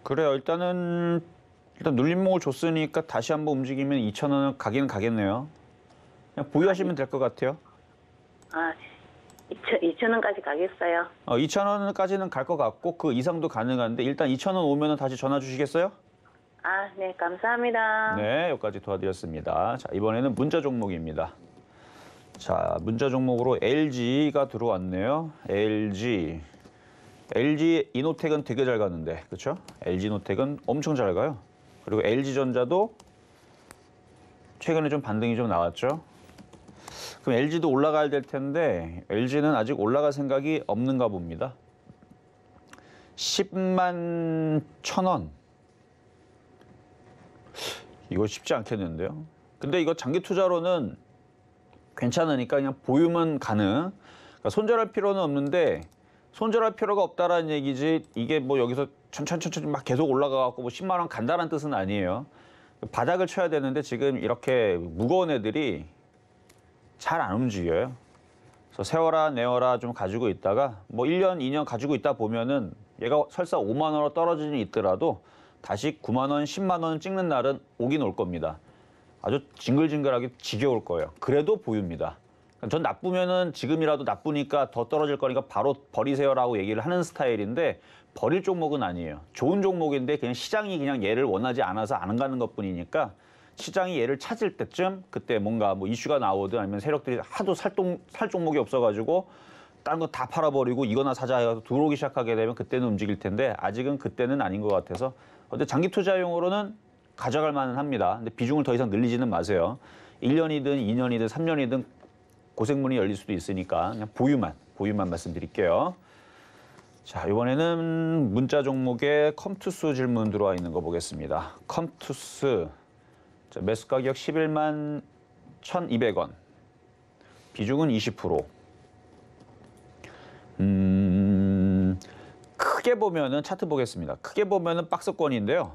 그래요. 일단 눌림목을 줬으니까 다시 한번 움직이면 2,000원은 가기는 가겠네요. 그냥 보유하시면 될 것 같아요. 2,000원까지 가겠어요? 2,000원까지는 갈 것 같고 그 이상도 가능한데 일단 2,000원 오면 다시 전화 주시겠어요? 네, 감사합니다. 네, 여기까지 도와드렸습니다. 자, 이번에는 문자 종목입니다. 자, 문자 종목으로 LG가 들어왔네요. LG 이노텍은 되게 잘 가는데, 그렇죠? LG 이노텍은 엄청 잘 가요. 그리고 LG전자도 최근에 좀 반등이 좀 나왔죠. 그럼 LG도 올라가야 될 텐데 LG는 아직 올라갈 생각이 없는가 봅니다. 10만 1,000원. 이거 쉽지 않겠는데요. 근데 이거 장기 투자로는 괜찮으니까 그냥 보유만 가능. 그러니까 손절할 필요는 없는데 손절할 필요가 없다라는 얘기지 이게 뭐 여기서 천천히 막 계속 올라가갖고 뭐 10만 원 간다는 뜻은 아니에요. 바닥을 쳐야 되는데 지금 이렇게 무거운 애들이 잘 안 움직여요. 그래서 세워라 내워라 좀 가지고 있다가 뭐 1년, 2년 가지고 있다 보면은 얘가 설사 5만 원으로 떨어지는 있더라도 다시 9만 원, 10만 원 찍는 날은 오긴 올 겁니다. 아주 징글징글하게 지겨울 거예요. 그래도 보유입니다. 전 나쁘면은 지금이라도 나쁘니까 더 떨어질 거니까 바로 버리세요라고 얘기를 하는 스타일인데 버릴 종목은 아니에요. 좋은 종목인데 그냥 시장이 그냥 얘를 원하지 않아서 안 가는 것뿐이니까 시장이 얘를 찾을 때쯤 그때 뭔가 뭐 이슈가 나오든 아니면 세력들이 하도 살 종목이 없어가지고 다른 거 다 팔아버리고 이거나 사자 해서 들어오기 시작하게 되면 그때는 움직일 텐데 아직은 그때는 아닌 것 같아서 근데 장기 투자용으로는 가져갈 만은 합니다. 근데 비중을 더 이상 늘리지는 마세요. 1년이든 2년이든 3년이든 고생문이 열릴 수도 있으니까 그냥 보유만 말씀드릴게요. 자, 이번에는 문자 종목에 컴투스 질문 들어와 있는 거 보겠습니다. 컴투스 자, 매수 가격 11만 1,200원. 비중은 20%. 크게 보면은 차트 보겠습니다. 크게 보면은 박스권인데요.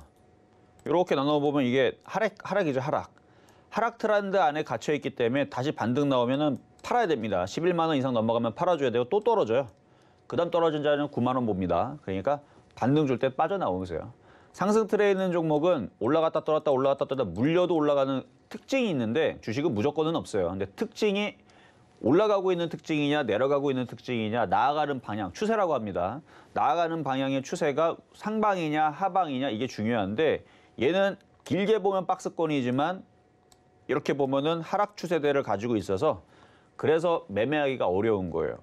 이렇게 나눠보면 이게 하락이죠, 하락. 하락 트렌드 안에 갇혀 있기 때문에 다시 반등 나오면은 팔아야 됩니다. 11만 원 이상 넘어가면 팔아줘야 되고 또 떨어져요. 그다음 떨어진 자리는 9만 원 봅니다. 그러니까 반등 줄 때 빠져나오세요. 상승 트레에 있는 종목은 올라갔다 떨었다 물려도 올라가는 특징이 있는데 주식은 무조건은 없어요. 근데 특징이 올라가고 있는 특징이냐 내려가고 있는 특징이냐 나아가는 방향, 추세라고 합니다. 나아가는 방향의 추세가 상방이냐 하방이냐 이게 중요한데 얘는 길게 보면 박스권이지만 이렇게 보면은 하락 추세대를 가지고 있어서 그래서 매매하기가 어려운 거예요.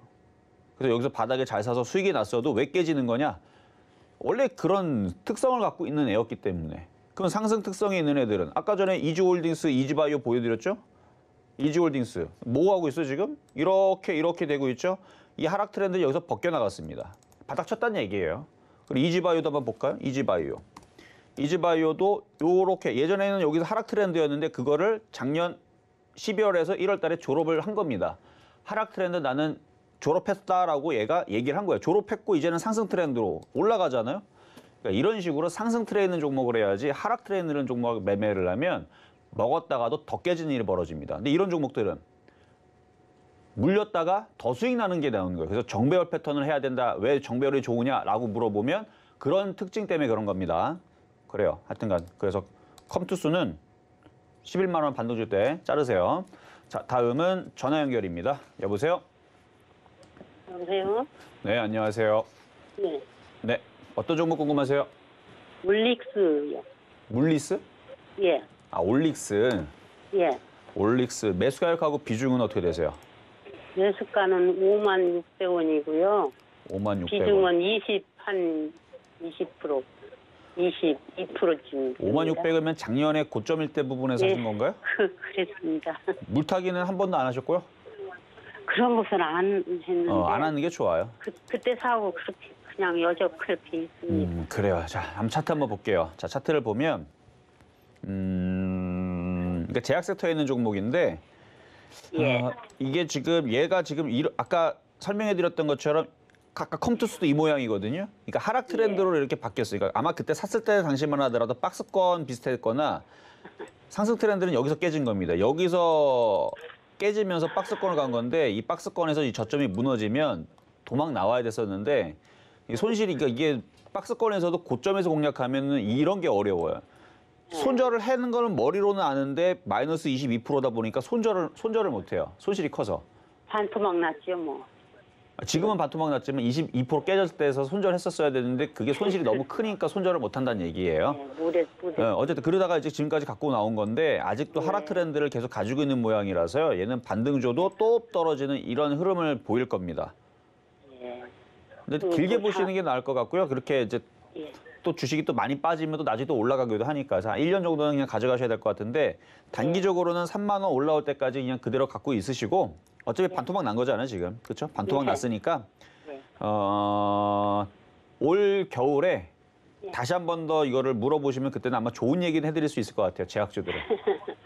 그래서 여기서 바닥에 잘 사서 수익이 났어도 왜 깨지는 거냐? 원래 그런 특성을 갖고 있는 애였기 때문에. 그럼 상승 특성이 있는 애들은 아까 전에 이지홀딩스, 이지바이오 보여드렸죠? 이지홀딩스 뭐 하고 있어 지금? 이렇게 되고 있죠? 이 하락 트렌드 여기서 벗겨나갔습니다. 바닥 쳤다는 얘기예요. 그리고 이지바이오도 한번 볼까요? 이지바이오도 요렇게 예전에는 여기서 하락 트렌드였는데 그거를 작년 12월에서 1월 달에 졸업을 한 겁니다. 하락 트렌드 나는 졸업했다라고 얘가 얘기를 한 거예요. 졸업했고 이제는 상승 트렌드로 올라가잖아요. 그러니까 이런 식으로 상승 트레에 있는 종목을 해야지 하락 트레에 있는 종목을 매매를 하면 먹었다가도 더 깨지는 일이 벌어집니다. 근데 이런 종목들은 물렸다가 더 수익 나는 게 나오는 거예요. 그래서 정배열 패턴을 해야 된다. 왜 정배열이 좋으냐라고 물어보면 그런 특징 때문에 그런 겁니다. 그래요. 하여튼간 그래서 컴투스는 11만 원 반등 줄 때 자르세요. 자, 다음은 전화 연결입니다. 여보세요? 여보세요? 네, 안녕하세요. 네. 네, 어떤 종목 궁금하세요? 물릭스요. 물리스? 예. 아, 올릭스. 예. 올릭스. 매수 가격하고 비중은 어떻게 되세요? 매수가는 5만 600원이고요. 5만 600원. 비중은 20% 22%쯤. 5만 600원이면 작년에 고점일 때 부분에 사신 예. 건가요? 그랬습니다. 물타기는 한 번도 안 하셨고요? 그런 것은 안 했는데. 안 하는 게 좋아요. 그때 사고 그렇게 그냥 여적 그렇게 있습니다. 그래요. 자, 한번 차트 한번 볼게요. 자, 차트를 보면 그러니까 제약 섹터에 있는 종목인데 예. 이게 지금 얘가 지금 아까 설명해드렸던 것처럼 아까 컴투스도 이 모양이거든요. 그러니까 하락 트렌드로 이렇게 바뀌었어요. 그러니까 아마 그때 샀을 때 당시만 하더라도 박스권 비슷했거나 상승 트렌드는 여기서 깨진 겁니다. 여기서 깨지면서 박스권을 간 건데 이 박스권에서 이 저점이 무너지면 도망 나와야 됐었는데 이 손실이 그러니까 이게 박스권에서도 고점에서 공략하면은 이런 게 어려워요. 손절을 하는 거는 머리로는 아는데 마이너스 22%다 보니까 손절을 못 해요. 손실이 커서. 반토막 났죠 뭐. 지금은 반토막 났지만 22% 깨졌을 때에서 손절했었어야 되는데 그게 손실이 너무 크니까 손절을 못 한다는 얘기예요. 네, 무대. 어쨌든 그러다가 이제 지금까지 갖고 나온 건데 아직도 하락 트렌드를 계속 가지고 있는 모양이라서요. 얘는 반등 줘도 또 떨어지는 이런 흐름을 보일 겁니다. 예. 근데 길게 보시는 게 나을 것 같고요. 그렇게 이제 예. 또 주식이 또 많이 빠지면 또 나중에 또 올라가기도 하니까 한 1년 정도는 그냥 가져가셔야 될 것 같은데 단기적으로는 3만 원 올라올 때까지 그냥 그대로 갖고 있으시고 어차피 반토막 난 거잖아요, 지금. 그렇죠? 반토막 났으니까 올 겨울에 다시 한 번 더 이거를 물어보시면 그때는 아마 좋은 얘기는 해드릴 수 있을 것 같아요, 제약주들은.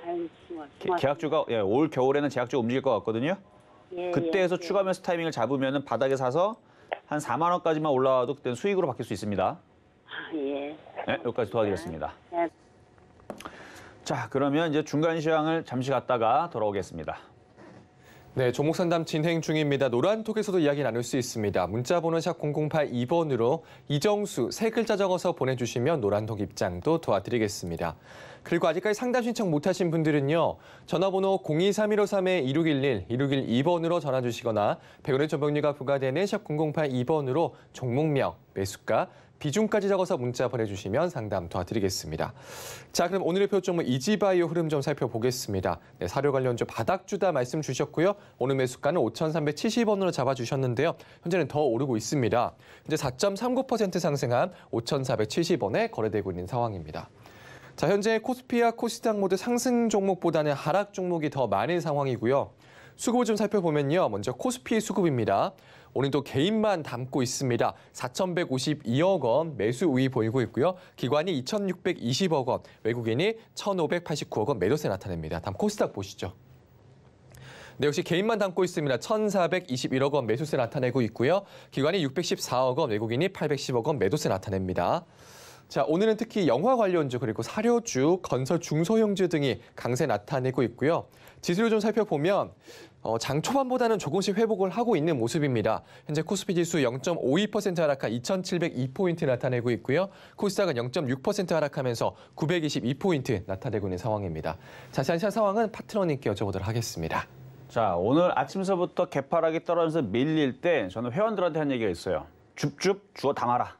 아유, 고맙습니다. 제약주가 올 겨울에는 제약주가 움직일 것 같거든요. 그때에서 추가 매수 타이밍을 잡으면 바닥에 사서 한 4만 원까지만 올라와도 그때는 수익으로 바뀔 수 있습니다. 예. 네, 여기까지 도와드리겠습니다. 네. 자, 그러면 이제 중간 시황을 잠시 갔다가 돌아오겠습니다. 네, 종목 상담 진행 중입니다. 노란톡에서도 이야기 나눌 수 있습니다. 문자 번호 샵 0082번으로 이정수 세 글자 적어서 보내주시면 노란톡 입장도 도와드리겠습니다. 그리고 아직까지 상담 신청 못하신 분들은요. 전화번호 023153-2611, 2612번으로 전화 주시거나 100원의 전병료가 부과되는 샵 0082번으로 종목명, 매수가, 비중까지 적어서 문자 보내주시면 상담 도와드리겠습니다. 자, 그럼 오늘의 표 종목 이지바이오 흐름 좀 살펴보겠습니다. 네, 사료 관련주 바닥주다 말씀 주셨고요. 오늘 매수가는 5,370원으로 잡아주셨는데요. 현재는 더 오르고 있습니다. 현재 4.39% 상승한 5,470원에 거래되고 있는 상황입니다. 자, 현재 코스피와 코스닥 모두 상승 종목보다는 하락 종목이 더 많은 상황이고요. 수급을 좀 살펴보면요. 먼저 코스피 수급입니다. 오늘도 개인만 담고 있습니다. 4,152억 원 매수 우위 보이고 있고요. 기관이 2,620억 원, 외국인이 1,589억 원 매도세 나타냅니다. 다음 코스닥 보시죠. 네, 역시 개인만 담고 있습니다. 1,421억 원 매수세 나타내고 있고요. 기관이 614억 원, 외국인이 810억 원 매도세 나타냅니다. 자, 오늘은 특히 영화 관련주 그리고 사료주, 건설 중소형주 등이 강세 나타내고 있고요. 지수를 좀 살펴보면 장 초반보다는 조금씩 회복을 하고 있는 모습입니다. 현재 코스피 지수 0.52% 하락한 2,702포인트 나타내고 있고요. 코스닥은 0.6% 하락하면서 922포인트 나타내고 있는 상황입니다. 자세한 시장 상황은 파트너님께 여쭤보도록 하겠습니다. 자, 오늘 아침서부터 개파락이 떨어져서 밀릴 때 저는 회원들한테 한 얘기가 있어요. 줍줍 주워 담아라.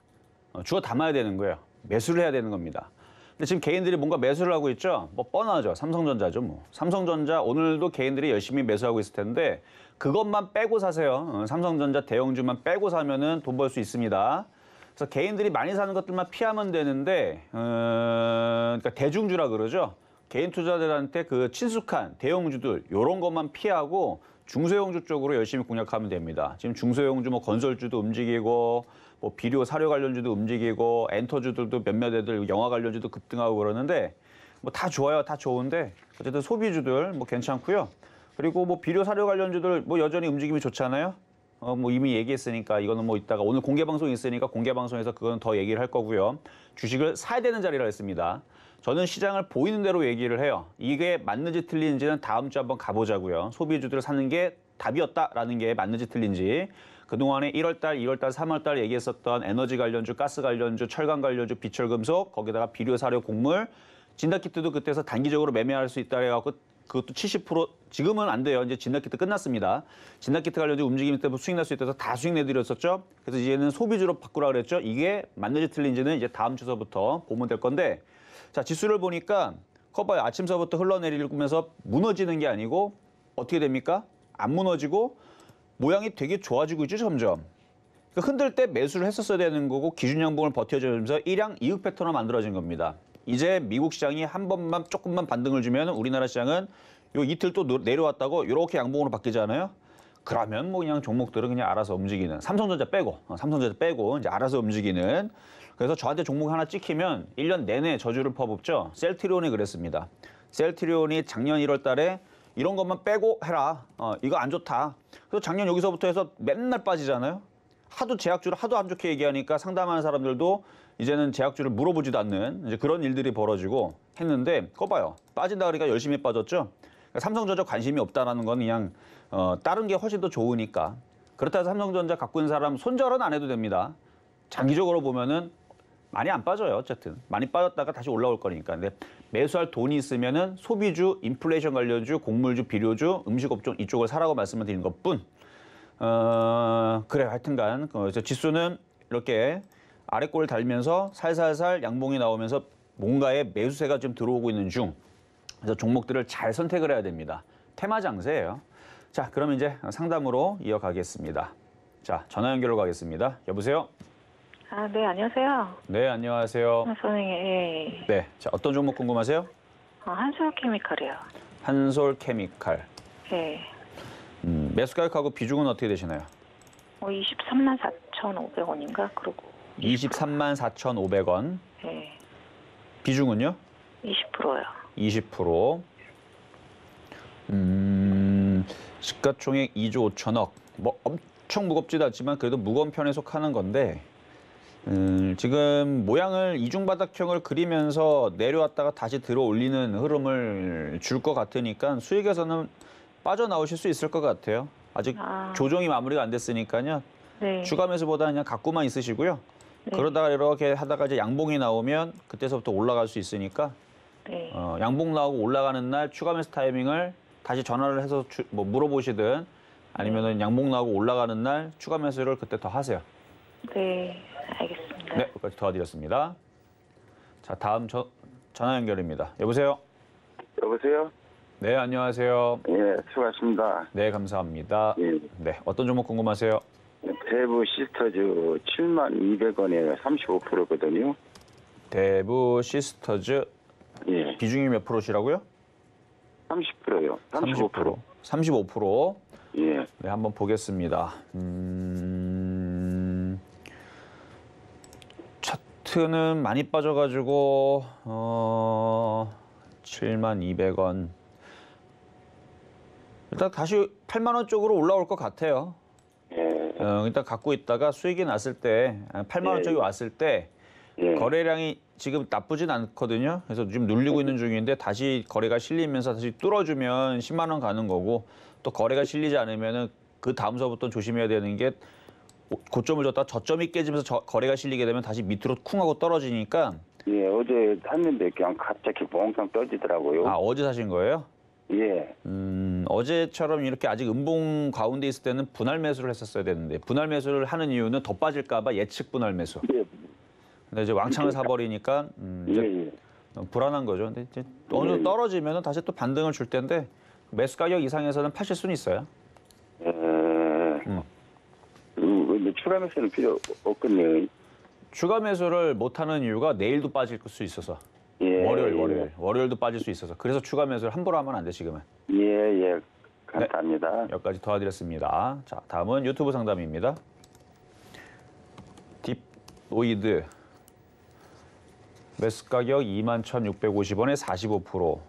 주워 담아야 되는 거예요. 매수를 해야 되는 겁니다. 근데 지금 개인들이 뭔가 매수를 하고 있죠? 뭐 뻔하죠. 삼성전자죠, 뭐. 삼성전자 오늘도 개인들이 열심히 매수하고 있을 텐데 그것만 빼고 사세요. 삼성전자 대형주만 빼고 사면은 돈 벌 수 있습니다. 그래서 개인들이 많이 사는 것들만 피하면 되는데 그러니까 대중주라 그러죠. 개인 투자자들한테 그 친숙한 대형주들 이런 것만 피하고 중소형주 쪽으로 열심히 공략하면 됩니다. 지금 중소형주 뭐 건설주도 움직이고 뭐 비료 사료 관련주도 움직이고 엔터주들도 몇몇 애들 영화 관련주도 급등하고 그러는데 뭐 다 좋아요, 다 좋은데 어쨌든 소비주들 뭐 괜찮고요. 그리고 뭐 비료 사료 관련주들 뭐 여전히 움직임이 좋잖아요. 뭐 이미 얘기했으니까 이거는 뭐 이따가 오늘 공개 방송이 있으니까 공개 방송에서 그거는 더 얘기를 할 거고요. 주식을 사야 되는 자리라 했습니다. 저는 시장을 보이는 대로 얘기를 해요. 이게 맞는지 틀린지는 다음 주 한번 가보자고요. 소비주들을 사는 게 답이었다라는 게 맞는지 틀린지. 그동안에 1월달, 2월달, 3월달 얘기했었던 에너지 관련주, 가스 관련주, 철강 관련주, 비철금속, 거기다가 비료, 사료, 곡물, 진단키트도 그때서 단기적으로 매매할 수 있다 해갖고 그것도 70% 지금은 안 돼요. 이제 진단키트 끝났습니다. 진단키트 관련주 움직임 때문에 수익 날 수 있다서 다 수익 내드렸었죠. 그래서 이제는 소비주로 바꾸라 그랬죠. 이게 맞는지 틀린지는 이제 다음 주서부터 보면 될 건데 자, 지수를 보니까 커봐요. 아침서부터 흘러내리면서 무너지는 게 아니고 어떻게 됩니까? 안 무너지고 모양이 되게 좋아지고 있죠, 점점. 그러니까 흔들 때 매수를 했었어야 되는 거고 기준 양봉을 버텨주면서 일양 이익 패턴으로 만들어진 겁니다. 이제 미국 시장이 한 번만 조금만 반등을 주면 우리나라 시장은 요 이틀 또 내려왔다고 이렇게 양봉으로 바뀌잖아요. 그러면 뭐 그냥 종목들은 그냥 알아서 움직이는 삼성전자 빼고 이제 알아서 움직이는. 그래서 저한테 종목 하나 찍히면 1년 내내 저주를 퍼붓죠. 셀트리온이 그랬습니다. 셀트리온이 작년 1월 달에 이런 것만 빼고 해라. 이거 안 좋다. 그래서 작년 여기서부터 해서 맨날 빠지잖아요. 하도 제약주를 하도 안 좋게 얘기하니까 상담하는 사람들도 이제는 제약주를 물어보지도 않는 이제 그런 일들이 벌어지고 했는데 그거 봐요. 빠진다 그러니까 열심히 빠졌죠. 그러니까 삼성전자 관심이 없다라는 건 그냥 다른 게 훨씬 더 좋으니까. 그렇다 해서 삼성전자 갖고 있는 사람 손절은 안 해도 됩니다. 장기적으로 보면은 많이 안 빠져요. 어쨌든 많이 빠졌다가 다시 올라올 거니까. 근데 매수할 돈이 있으면은 소비주, 인플레이션 관련주, 곡물주, 비료주, 음식업종 이쪽을 사라고 말씀을 드리는 것뿐. 그래요. 하여튼간 지수는 이렇게 아래꼴을 달면서 살살살 양봉이 나오면서 뭔가의 매수세가 좀 들어오고 있는 중. 그래서 종목들을 잘 선택을 해야 됩니다. 테마 장세예요. 자, 그럼 이제 상담으로 이어가겠습니다. 자, 전화 연결로 가겠습니다. 여보세요? 네, 안녕하세요. 네, 안녕하세요. 선생님, 예. 네, 자, 어떤 종목 궁금하세요? 한솔 케미칼이요. 한솔 케미칼. 예. 매수 가격하고 비중은 어떻게 되시나요? 23만 4,500원인가? 그러고. 23만 4,500원. 예. 비중은요? 20%요. 20%. 시가총액 2조 5천억. 뭐 엄청 무겁지도 않지만 그래도 무거운 편에 속하는 건데 지금 모양을 이중바닥형을 그리면서 내려왔다가 다시 들어 올리는 흐름을 줄 것 같으니까 수익에서는 빠져나오실 수 있을 것 같아요. 아직 조정이 마무리가 안 됐으니까요. 네. 추가 매수보다 그냥 갖고만 있으시고요. 네. 그러다가 이렇게 하다가 이제 양봉이 나오면 그때서부터 올라갈 수 있으니까 네. 양봉 나오고 올라가는 날 추가 매수 타이밍을 다시 전화를 해서 뭐 물어보시든 아니면은 양봉 나오고 올라가는 날 추가 매수를 그때 더 하세요. 네, 알겠습니다. 네, 여기까지 도와드렸습니다. 자, 다음 전화 연결입니다. 여보세요? 여보세요? 네, 안녕하세요. 예, 수고하십니다. 네, 감사합니다. 예. 네, 어떤 종목 궁금하세요? 대부 시스터즈 72,200원에 35%거든요. 대부 시스터즈 예. 비중이 몇 프로시라고요? 30%요. 35%. 35%. 예. 네, 한번 보겠습니다. 차트는 많이 빠져가지고 72,200원. 일단 다시 8만 원 쪽으로 올라올 것 같아요. 예. 일단 갖고 있다가 수익이 났을 때 8만 원 쪽이 왔을 때 예. 거래량이 지금 나쁘진 않거든요. 그래서 지금 눌리고 있는 중인데 다시 거래가 실리면서 다시 뚫어주면 10만 원 가는 거고 또 거래가 실리지 않으면은 그 다음서부터 조심해야 되는 게 고점을 줬다 저점이 깨지면서 거래가 실리게 되면 다시 밑으로 쿵 하고 떨어지니까. 예, 어제 샀는데 그냥 갑자기 멍청 떠지더라고요. 아, 어제 사신 거예요? 예. 어제처럼 이렇게 아직 음봉 가운데 있을 때는 분할 매수를 했었어야 되는데 분할 매수를 하는 이유는 더 빠질까 봐 예측 분할 매수. 예. 근데 이제 왕창을 사버리니까 이제 예, 예. 불안한 거죠. 근데 이제 어느 정도 떨어지면 다시 또 반등을 줄 텐데 매수 가격 이상에서는 파실 수는 있어요. 근데 추가 매수는 필요 없겠네요. 추가 매수를 못하는 이유가 내일도 빠질 수 있어서. 예. 월요일도 빠질 수 있어서. 그래서 추가 매수를 함부로 하면 안 돼, 지금은. 예, 예. 감사합니다. 네, 여기까지 도와드렸습니다. 자, 다음은 유튜브 상담입니다. 딥노이드. 매수 가격 21,650원에 45%.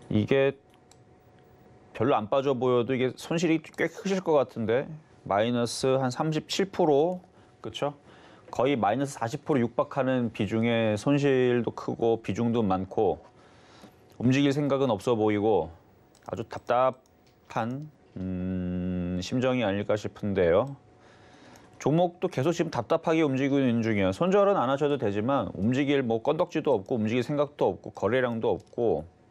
이게 별로 안 빠져 보여도 이게 손실이 꽤 크실 것 같은데 마이너스 한 37%, 그렇죠? 거의 마이너스 40% 육박하는 비중의 손실도 크고 비중도 많고 움직일 생각은 없어 보이고 아주 답답한 심정이 아닐까 싶은데요. 종목도 계속 지금 답답하게 움직이고 있는 중이에요. 손절은 안 하셔도 되지만 움직일 뭐 건덕지도 없고 움직일 생각도 없고 거래량도 없고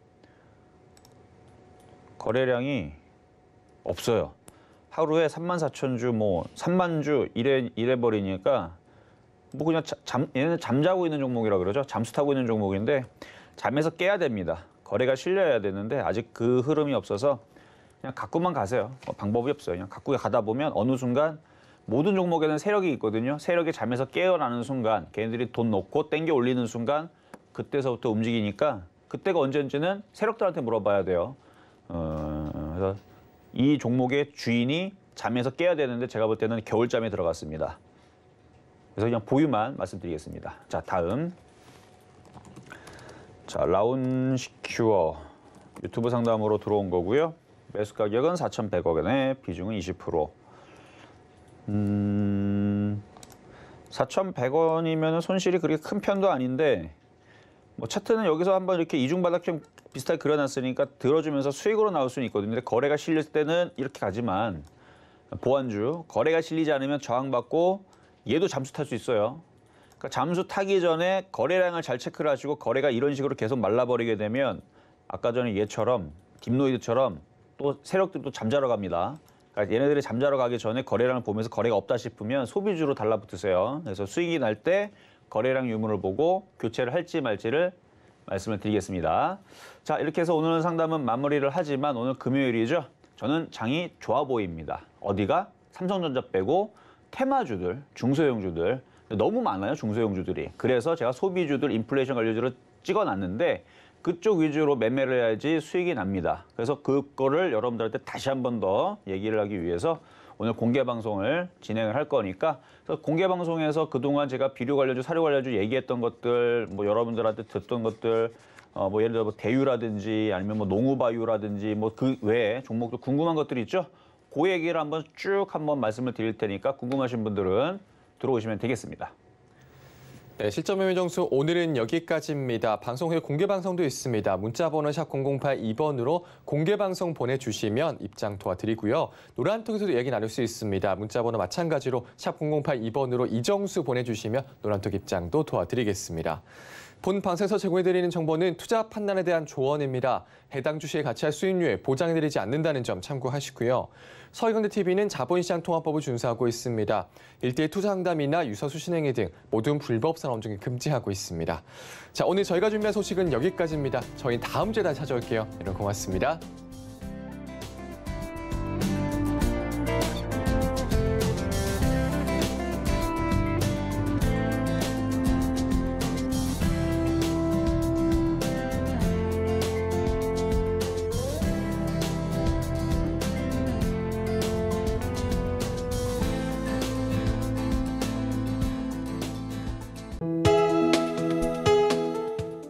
거래량이 없어요. 하루에 34,000주 뭐 3만 주 이래 버리니까 뭐 그냥 얘는 잠자고 있는 종목이라 그러죠. 잠수 타고 있는 종목인데 잠에서 깨야 됩니다. 거래가 실려야 되는데 아직 그 흐름이 없어서 그냥 갖고만 가세요. 방법이 없어요. 그냥 갖고 가다 보면 어느 순간 모든 종목에는 세력이 있거든요. 세력이 잠에서 깨어나는 순간 걔네들이 돈 넣고 땡겨 올리는 순간 그때서부터 움직이니까 그때가 언제인지는 세력들한테 물어봐야 돼요. 그래서 이 종목의 주인이 잠에서 깨야 되는데 제가 볼 때는 겨울잠에 들어갔습니다. 그래서 그냥 보유만 말씀드리겠습니다. 자, 다음. 자, 라운시큐어 유튜브 상담으로 들어온 거고요. 매수 가격은 4,100원에 비중은 20%. 4,100원이면 손실이 그렇게 큰 편도 아닌데 뭐 차트는 여기서 한번 이렇게 이중바닥형 비슷하게 그려놨으니까 들어주면서 수익으로 나올 수는 있거든요. 근데 거래가 실릴 때는 이렇게 가지만 보완주 거래가 실리지 않으면 저항받고 얘도 잠수 탈 수 있어요. 그러니까 잠수 타기 전에 거래량을 잘 체크를 하시고 거래가 이런 식으로 계속 말라버리게 되면 아까 전에 얘처럼 딥노이드처럼 또 세력들도 잠자러 갑니다. 그러니까 얘네들이 잠자러 가기 전에 거래량을 보면서 거래가 없다 싶으면 소비주로 달라붙으세요. 그래서 수익이 날 때 거래량 유무를 보고 교체를 할지 말지를 말씀을 드리겠습니다. 자, 이렇게 해서 오늘 상담은 마무리를 하지만 오늘 금요일이죠. 저는 장이 좋아 보입니다. 어디가? 삼성전자 빼고 테마주들, 중소형주들 너무 많아요, 중소형주들이. 그래서 제가 소비주들 인플레이션 관련주를 찍어놨는데 그쪽 위주로 매매를 해야지 수익이 납니다. 그래서 그거를 여러분들한테 다시 한 번 더 얘기를 하기 위해서 오늘 공개 방송을 진행을 할 거니까 그래서 공개 방송에서 그동안 제가 비료 관련주, 사료 관련주 얘기했던 것들, 뭐 여러분들한테 듣던 것들, 뭐 예를 들어 뭐 대유라든지 아니면 뭐 농우바이오라든지 뭐 그 외에 종목도 궁금한 것들이 있죠. 그 얘기를 쭉 한번 말씀을 드릴 테니까 궁금하신 분들은 들어오시면 되겠습니다. 네, 실전 매매 정수 오늘은 여기까지입니다. 방송 후에 공개 방송도 있습니다. 문자 번호 샵 0082번으로 공개 방송 보내주시면 입장 도와드리고요. 노란톡에서도 얘기 나눌 수 있습니다. 문자 번호 마찬가지로 샵 0082번으로 이정수 보내주시면 노란톡 입장도 도와드리겠습니다. 본 방송에서 제공해드리는 정보는 투자 판단에 대한 조언입니다. 해당 주식의 가치와 수익률에 보장해드리지 않는다는 점 참고하시고요. 서울경제TV는 자본시장통화법을 준수하고 있습니다. 일대일 투자 상담이나 유서 수신행위 등 모든 불법 산업 중에 금지하고 있습니다. 자, 오늘 저희가 준비한 소식은 여기까지입니다. 저희는 다음 주에 다시 찾아올게요. 여러분 고맙습니다.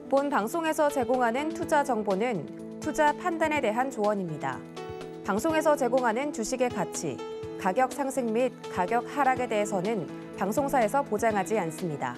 본 방송에서 제공하는 투자 정보는 투자 판단에 대한 조언입니다. 방송에서 제공하는 주식의 가치, 가격 상승 및 가격 하락에 대해서는 방송사에서 보장하지 않습니다.